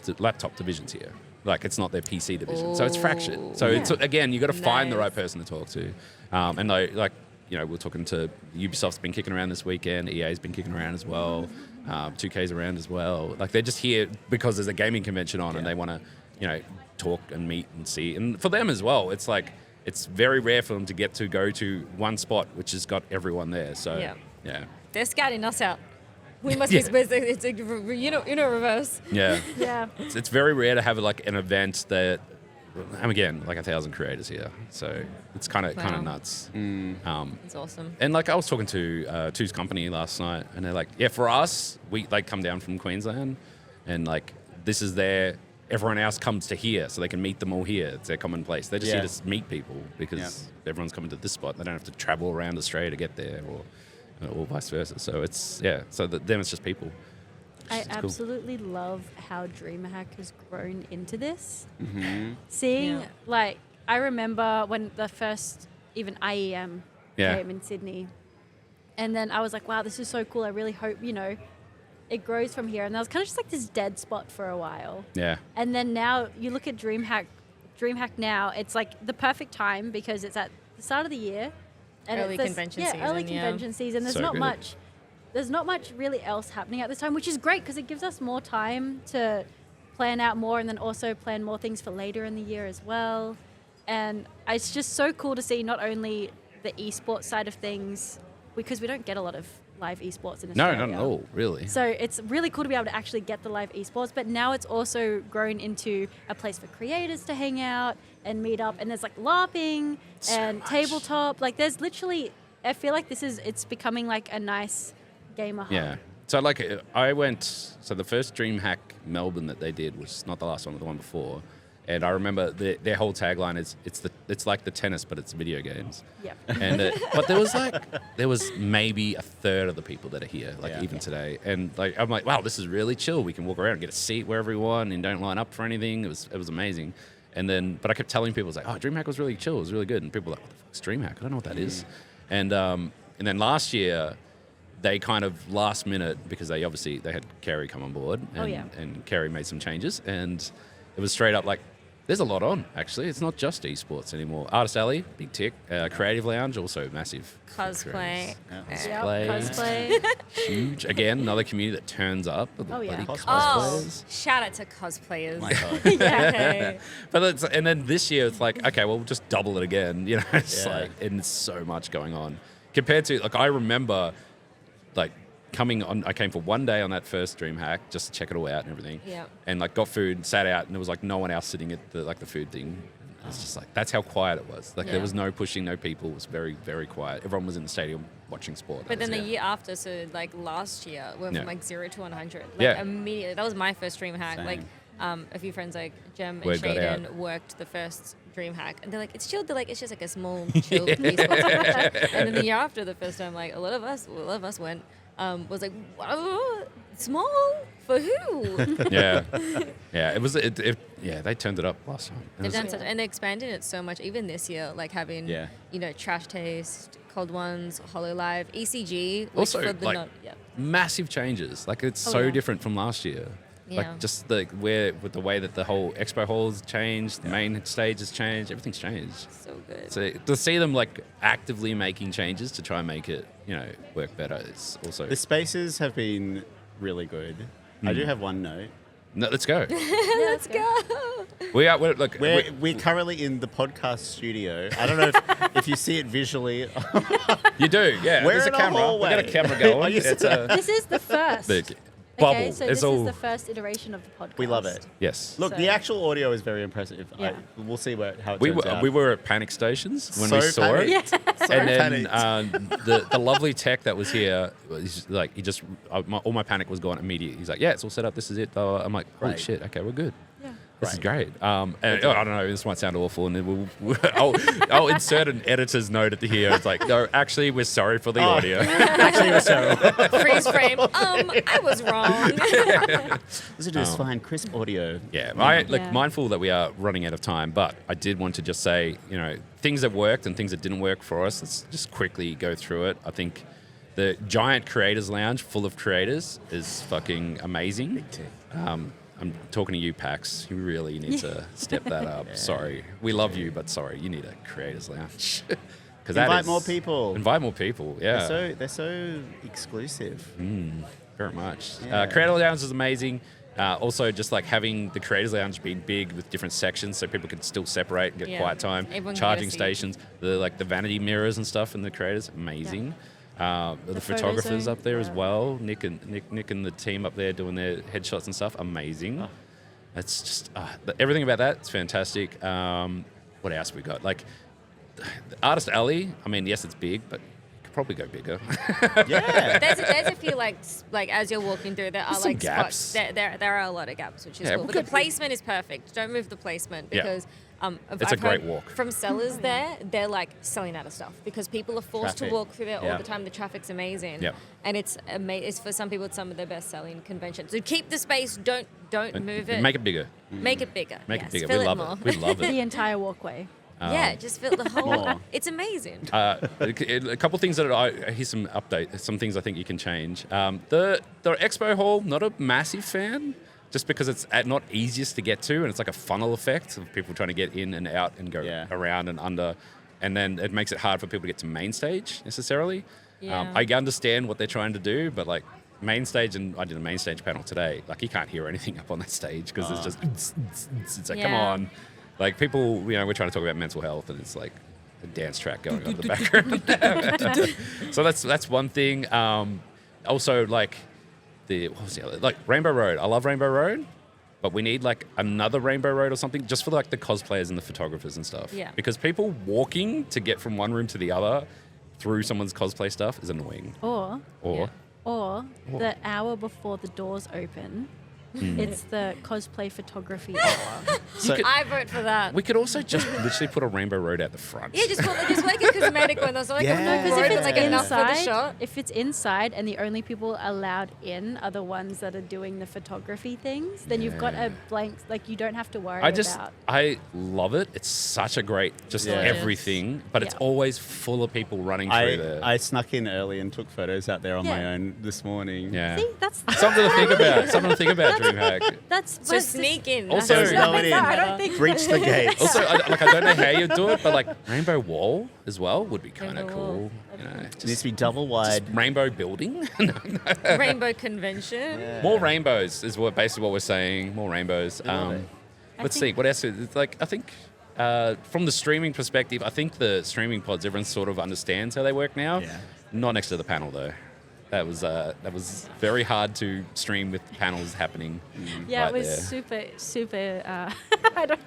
division's here. Like it's not their PC division, so it's fractured. So it's again, you got to find the right person to talk to, and we're talking to Ubisoft's been kicking around this weekend, EA's been kicking around as well, 2K's around as well. Like they're just here because there's a gaming convention on, and they want to, talk and meet and see, and for them as well, it's like. It's very rare for them to get to go to one spot, which has got everyone there. So, yeah. They're scouting us out. We must be. It's a reverse. Yeah. Yeah. It's very rare to have like an event that, again, like 1,000 creators here. So it's kind of nuts. It's awesome. And like I was talking to Two's company last night, and they're like, yeah, for us, we like come down from Queensland, and like this is their. Everyone else comes to here, so they can meet them all here. It's their common place. They're just here to meet people because everyone's coming to this spot. They don't have to travel around Australia to get there. Or or vice versa. So it's them it's just people. I It's cool. absolutely love how Dreamhack has grown into this. Mm-hmm. Seeing, Yeah. like, I remember when the first even IEM Yeah. came in Sydney. And then I was like, wow, this is so cool. I really hope, it grows from here. And there was kind of just like this dead spot for a while. Yeah. And then now you look at Dreamhack now, it's like the perfect time because it's at the start of the year. And Early it's this- convention yeah, season, early yeah. convention season. There's So not good. much. There's not much really else happening at this time, which is great because it gives us more time to plan out more and then also plan more things for later in the year as well. And it's just so cool to see not only the esports side of things, because we don't get a lot of live esports in No, Australia. not at all, really. So it's really cool to be able to actually get the live esports, but now it's also grown into a place for creators to hang out and meet up. And there's like LARPing So and much. tabletop. Like there's literally, I feel like it's becoming like a nice gamer hub. Yeah. So like I went. So the first DreamHack Melbourne that they did was not the last one, but the one before. And I remember their whole tagline is it's like the tennis, but it's video games. Yep. And but there was maybe a third of the people that are here, like Yeah. even today. And like I'm like, wow, this is really chill. We can walk around and get a seat where everyone and don't line up for anything. It was amazing. And then, but I kept telling people, it's like, oh, DreamHack was really chill. It was really good. And people were like, what the fuck's DreamHack? I don't know what that is. And then last year, they kind of last minute, because they had Kerry come on board, and, Oh, yeah. and Kerry made some changes, and it was straight up like, there's a lot on, actually. It's not just esports anymore. Artist Alley, big tick. Creative Lounge, also massive. Cosplay. Yeah. Yep, Cosplay. cosplay. Huge. Again, another community that turns up. with the Oh, yeah. bloody Oh, cosplayers. shout out to cosplayers. My God. Okay. And then this year it's like, okay, well, we'll just double it again. It's Yeah. like, and it's so much going on compared to, like, I remember, like, I came for one day on that first DreamHack just to check it all out and everything. Yeah. And like got food, sat out, and there was like no one else sitting at the food thing. It was just like, that's how quiet it was. Like Yeah. there was no pushing, no people. It was very, very quiet. Everyone was in the stadium watching sport. But then the That was it. year after, so like last year, we went Yeah. from like 0 to 100. Like Yeah. immediately. That was my first dream hack. Same. Like a few friends like Jem and Word got Shaden out. worked the first dream hack. And they're like, it's chilled. They're like, it's just like a small, chilled esports. And then the year after, the first time, like a lot of us went, was like, whoa, small? For who? Yeah. Yeah. It was, yeah, they turned it up last time. It They've was- done such, and they expanded it so much. Even this year, like having, Yeah. Trash Taste, Cold Ones, Holo Live, ECG. Which Also, for the like, not, yeah. massive changes. Like it's Oh, so yeah. different from last year. Yeah. Like just with the way that the whole expo hall's changed, the main stage has changed, everything's changed. So good. So to see them like actively making changes to try and make it, work better, it's also. The spaces have been really good. I Hmm. do have one note. No, let's go. Let's go. We're currently in the podcast studio. I don't know if you see it visually. You do, yeah. We're There's in a a camera. hallway. We got a camera Are going. you It's a This is the first. big bubble. Okay, so it's this all is the first iteration of the podcast. We love it. yes. Look, the So- actual audio is very impressive. Yeah. We'll see how it We turns were, out. we were at panic stations when So we saw panicked. it. Yeah. So And then panicked. the lovely tech that was here, was like all my panic was gone immediately. He's like, yeah, it's all set up. This is it. I'm like, holy Right. shit. Okay, we're good. Yeah. This is great. And I don't know. This might sound awful, and then I'll insert an editor's note at the here. It's like, no, actually, we're sorry for the audio. Actually, it was terrible. Freeze frame. I was wrong. Listen to this fine, crisp audio. Yeah, Yeah. mindful that we are running out of time, but I did want to just say, things that worked and things that didn't work for us. Let's just quickly go through it. I think the giant creators lounge full of creators is fucking amazing. Big tick. I'm talking to you, Pax. You really need to step that up. Sorry, we love you, but sorry, you need a creators lounge. Because Invite more people. Invite more people. Yeah. They're so exclusive. Very much. Yeah. Creator Lounge is amazing. Also, just like having the Creators Lounge being big with different sections, so people can still separate and get Yeah. quiet time. Everyone can Charging get a seat. stations, the vanity mirrors and stuff in the Creators, amazing. The photo photographers zone, up there as yeah. well. Nick and the team up there doing their headshots and stuff, amazing. Oh. It's just everything about that. It's fantastic. What else we got? Like the Artist Alley. I mean, yes, it's big, but could probably go bigger. Yeah. There's a few like as you're walking through, there are There's some like gaps. spots. There are a lot of gaps, which is Yeah, cool. we But the could- placement is perfect. Don't move the placement Yeah. because It's a great walk. From sellers there, they're like selling out of stuff because people are forced Traffic. to walk through there all Yeah. the time. The traffic's amazing. Yep. And it's for some people, it's some of their best selling conventions. So keep the space, don't move it. Make it bigger. Make it bigger. Make yes. it bigger. Fill We love more. it. We love The it. entire walkway. Yeah, just fill the whole. More. It's amazing. A couple things that here's some update. Some things I think you can change. The expo hall, not a massive fan, just because it's not easiest to get to, and it's like a funnel effect of people trying to get in and out and go around and under, and then it makes it hard for people to get to main stage necessarily. Yeah. I understand what they're trying to do, but like main stage, and I did a main stage panel today. Like you can't hear anything up on that stage because it's just it's like come Yeah. on. Like people, we're trying to talk about mental health, and it's like a dance track going on in the background. So that's one thing. Also, like what was the other? Like Rainbow Road. I love Rainbow Road, but we need like another Rainbow Road or something just for like the cosplayers and the photographers and stuff. Yeah. Because people walking to get from one room to the other through someone's cosplay stuff is annoying. Or the hour before the doors open, it's the cosplay photography hour. So, I vote for that. We could also just literally put a Rainbow Road out the front. Yeah, just make it cosmetic one. That's like Yeah. a Because road if that's it's like enough for the inside, shot. if it's inside and the only people allowed in are the ones that are doing the photography things, then you've got a blank, like you don't have to worry about. I love it. It's such a great, just Yeah. everything, but it's Yeah. always full of people running through there. I snuck in early and took photos out there on my Yeah. own this morning. yeah. See, that's Something to think about. Something to think about, Dreamhack. that's So sneak in. Also- That's Go not in. I don't think Breach the gates. Also, I don't know how you do it, but like Rainbow Wall as well would be kind of Rainbow cool. Wall. It needs to be double wide. Rainbow building. Rainbow convention. More rainbows is basically what we're saying. More rainbows. love it. Let's see what else. It's like I think from the streaming perspective, I think the streaming pods everyone sort of understands how they work now. Yeah. Not next to the panel though. That was very hard to stream with panels happening. Yeah, right it was there. super. I don't.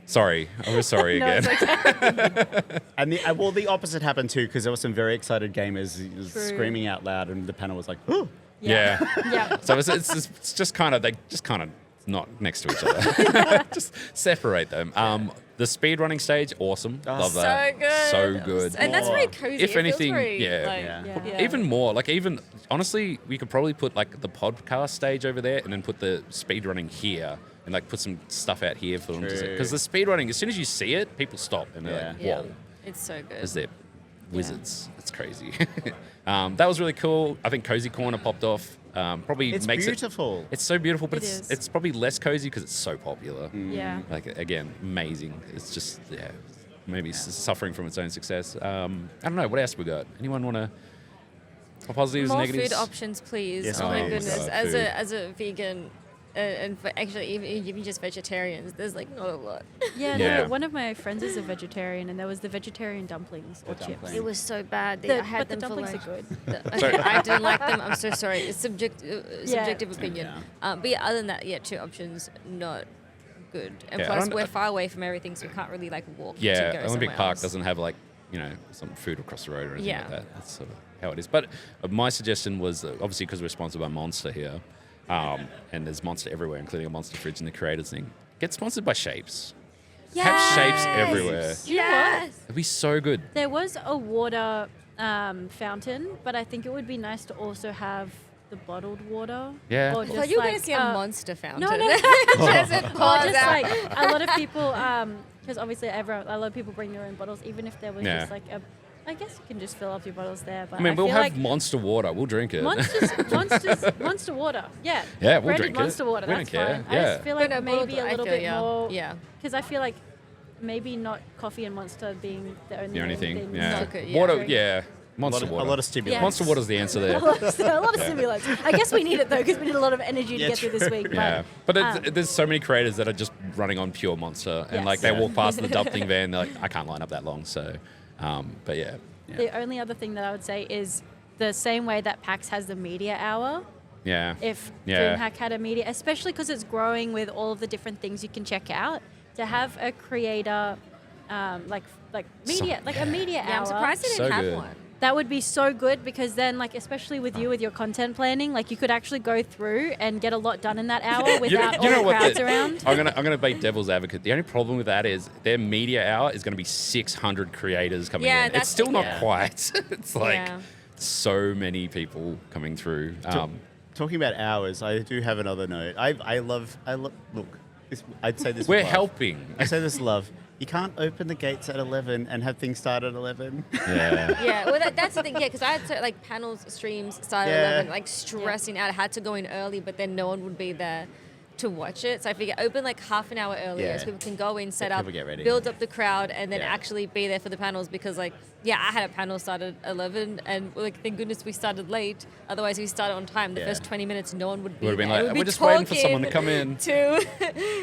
Sorry, I was sorry No, again. it's okay. And the opposite happened too, because there were some very excited gamers True. screaming out loud, and the panel was like, "Ooh." Yeah. Yeah. So it's just kind of not next to each other. Just separate them. The speedrunning stage, awesome. Love that. So good. So good. And that's very More. cozy. If It feels anything, very, yeah. like, Yeah. Even more, like even honestly, we could probably put like the podcast stage over there, and then put the speedrunning here, and like put some stuff out here for them. True. Because the speedrunning, as soon as you see it, people stop and they're like, Yeah. "Whoa!" It's so good. Because they're wizards. It's crazy. That was really cool. I think Cozy Corner popped off. Probably It's makes beautiful. It's so beautiful, but It is. it's probably less cozy because it's so popular. Yeah. Like again, amazing. It's just maybe suffering from its own success. I don't know what else we got. Anyone want to? Positives, More negatives. food options, please. Yes, oh my please. goodness. God, As food. a vegan, and for actually even just vegetarians, there's like not a lot. Yeah, Yeah. No, one of my friends is a vegetarian, and there was the vegetarian dumplings or chips. dumplings. It was so bad. The- I had but the them for dumplings like. are good. Okay, I didn't like them. I'm so sorry. It's subjective opinion. Yeah. But yeah, other than that, two options not good. And Yeah, I plus, don't- we're far away from everything, so we can't really like walk to Yeah, go Olympic somewhere Park else. doesn't have like some food across the road or anything Yeah. like that. That's sort of how it is. But my suggestion was obviously because we're sponsored by Monster here, and there's Monster everywhere, including a Monster fridge and the creators thing. Get sponsored by Shapes. Have Shapes everywhere. Do you know what? It'd be so good. There was a water fountain, but I think it would be nice to also have the bottled water. Yeah. Or I I thought just you were like, going to see a monster fountain. no, no. Just it Or pours just out. like a lot of people, because obviously a lot of people bring their own bottles, even if there was Yeah. just like I guess you can just fill up your bottles there. But I mean, we'll feel have like Monster water. We'll drink it. Monster water. Yeah. Yeah, we'll Branded drink it. Monster water. We That's don't care. fine. I Yeah. just feel But like no, maybe a I little feel, bit yeah. more. Yeah. Because I feel like maybe not coffee and Monster being the only The only main thing. things. Yeah. Not good, yeah. Water. Drink. Yeah. Monster water. A lot of stimulants. Yeah. Monster water's the answer there. a lot of stimulants. I guess we need it though because we need a lot of energy to Yeah, get through this week. Yeah, but there's so many creators that are just running on pure Monster, and Yes. like they Yeah. walk past the dumpling van, they're like, I can't line up that long. So, but yeah. The only other thing that I would say is the same way that PAX has the media hour. Yeah. If Yeah. DreamHack had a media, especially because it's growing with all of the different things you can check out, to have a creator like media, like a media Yeah, hour. I'm surprised they So didn't have good. one. That would be so good because then, like, especially with you with your content planning, like you could actually go through and get a lot done in that hour without all the crowds around. I'm gonna be devil's advocate. The only problem with that is their media hour is going to be 600 creators coming in. It's still not quite. It's like so many people coming through. Talking about hours, I do have another note. I love. Look, I'd say this. We're with love. helping. I say this, love. You can't open the gates at 11 and have things start at 11. Yeah. Yeah, well, that's the thing, because I had to, like, panels, streams start at 11, like, stressing out. I had to go in early, but then no one would be there to watch it. So I figured open, like, half an hour earlier so people can go in, set up, build up the crowd, and then actually be there for the panels because, like, I had a panel start at 11, and, like, thank goodness we started late. Otherwise, we started on time. The first 20 minutes, no one would be Would have been there. like, we're just waiting for someone to come in.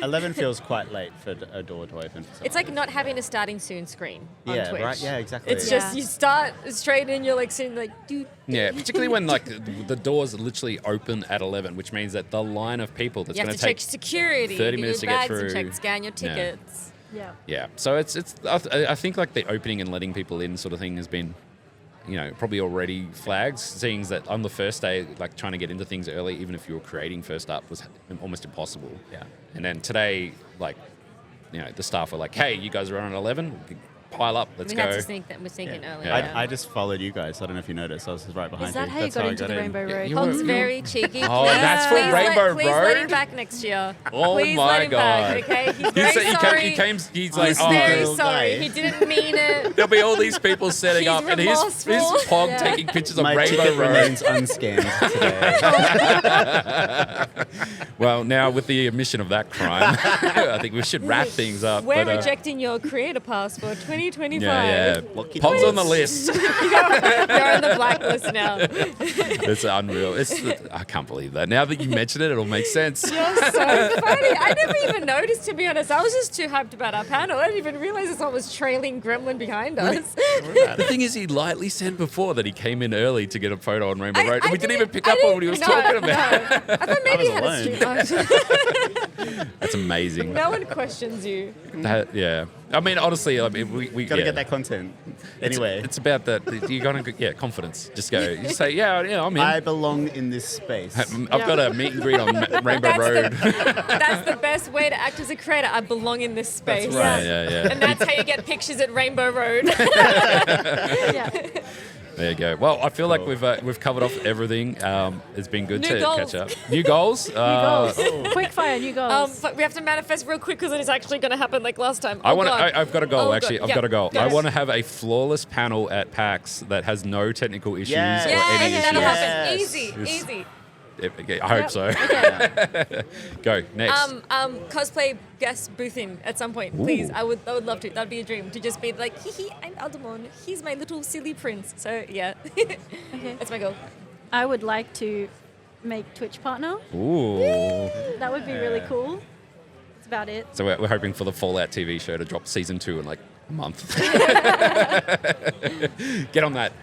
11 feels quite late for a door to open. For It's like not having a starting soon screen on Twitch. Right? Yeah, exactly. It's just you start straight in, you're like sitting like, dude. Yeah, particularly when like the doors literally open at 11, which means that the line of people that's going to take check security, 30 get minutes your to get bags in through. check, scan your tickets. Yeah. Yeah, so it's I think like the opening and letting people in sort of thing has been, probably already flags, seeing that on the first day, like trying to get into things early, even if you were creating first up, was almost impossible. Yeah. And then today, like, the staff were like, hey, you guys are on at 11, pile up, let's We go. had to sneak that. We're sneaking early. Yeah. I just followed you guys. I don't know if you noticed. I was just right behind Is that you. how you That's got I into the in. Rainbow Road? you Pog's were- very cheeky. Oh, that's for Rainbow Please let him Road? back next year. Oh Please my let him God. Back, okay? He's very sorry. He's like, He's oh, very little sorry. guy. He didn't mean it. there'll be all these people setting He's up, and here's remorseful. Pog Yeah. taking pictures of My Rainbow ticket Road. remains unscanned today. Well, now with the omission of that crime, I think we should wrap things up. We're but, rejecting your creator pass for 2025. yeah. Lucky Pog's on the dogs. list. You're on the blacklist now. It's unreal. I can't believe that. Now that you mention it, it'll make sense. You're so funny. I never even noticed, to be honest. I was just too hyped about our panel. I didn't even realize someone was trailing Gremlin behind us. The thing is, he lightly said before that he came in early to get a photo on Rainbow Road, and we didn't even pick up on what he was talking about. I thought maybe he had a stream. That's amazing. No one questions you. Yeah. I mean, honestly, we Gotta get that content. Anyway. It's about that. You're going to, confidence. Just go. You say, yeah, I'm in. I belong in this space. I've got a meet and greet on Rainbow Road. That's the best way to act as a creator. I belong in this space. That's right. Yeah. And that's how you get pictures at Rainbow Road. Yeah. There you go. Well, I feel like we've covered off everything. It's been good New to goals. catch up. New goals. New goals. Quick fire, new goals. But we have to manifest real quick because it's actually going to happen like last time. I've got a goal. Oh, actually, God. I've got a goal. Go. I want to have a flawless panel at PAX that has no technical issues Yes. or Yeah, any that'll issues. happen. Yes. Easy. I hope so. Okay. Go next. Cosplay guest boothing at some point, please. I would love to. That'd be a dream to just be like, hee, I'm Owldamone. He's my little silly prince. So yeah, Okay. that's my goal. I would like to make Twitch partner. Ooh. That would be really cool. That's about it. So we're hoping for the Fallout TV show to drop season 2 in like a month. Get on that.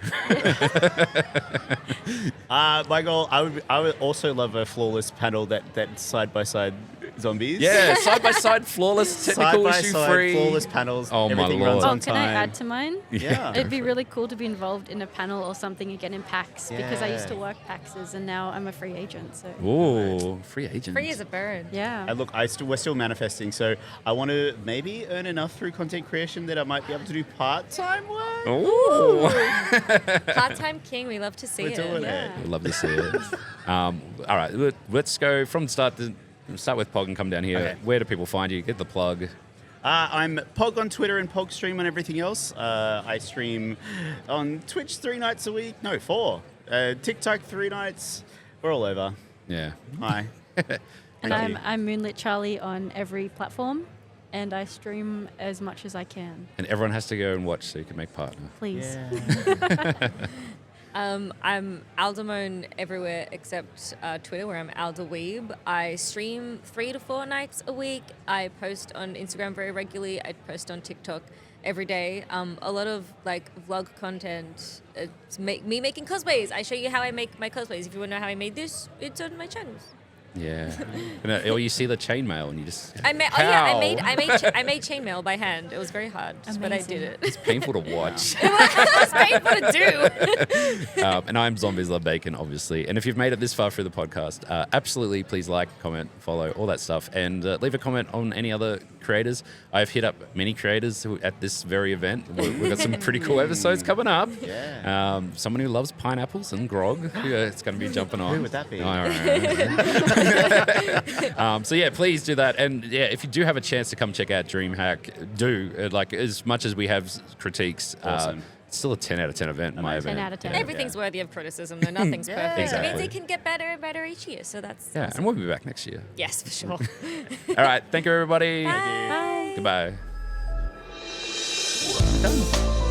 My goal, I would also love a flawless panel that side by side zombies. Yeah, side by side, flawless, technical Side by issue side, free. flawless panels. Oh, my everything Lord. runs Oh, on can time. I add to mine? Yeah. It'd be really cool to be involved in a panel or something again in PAX because I used to Yeah. work PAXs and now I'm a free agent. So Ooh, free agent. Free as a bird. yeah. And look, we're still manifesting, so I want to maybe earn enough through content creation that I might be able to do part-time work. Ooh. Part-time king. We love to see We're it. doing Yeah. it. I'd love to see it. All right, let's go from the start. Start with Pog and come down here. Okay. Where do people find you? Get the plug. I'm Pog on Twitter and Pog stream on everything else. I stream on Twitch 3 nights a week. No, 4. TikTok 3 nights. We're all over. Yeah. Hi. And Thank you. I'm Moonlitcharlie on every platform and I stream as much as I can. And everyone has to go and watch so you can make partner. Please. Yeah. I'm Owldamone everywhere except Twitter, where I'm Owldweeb. I stream 3 to 4 nights a week. I post on Instagram very regularly. I post on TikTok every day. A lot of like vlog content. It's me making cosplays. I show you how I make my cosplays. If you want to know how I made this, it's on my channels. Yeah. Or you see the chainmail and you just. I made chainmail by hand. It was very hard, but I did it. It's painful to watch. It was painful to do. And I'm ZombiesLvBacon, obviously. And if you've made it this far through the podcast, absolutely please like, comment, follow, all that stuff, and leave a comment on any other creators. I've hit up many creators at this very event. We've got some pretty cool episodes coming up. Yeah. Someone who loves pineapples and grog. It's going to be jumping on. Who would that be? So yeah, please do that. And yeah, if you do have a chance to come check out Dreamhack, do. Like, as much as we have critiques, Awesome. it's still a 10 out of 10 event, my 10 event. out of 10. Everything's worthy of criticism, though. Nothing's perfect. Exactly. It means it can get better and better each year. So that's Yeah, awesome. and we'll be back next year. Yes, for sure. All right, thank you, everybody. Bye. Goodbye. Done.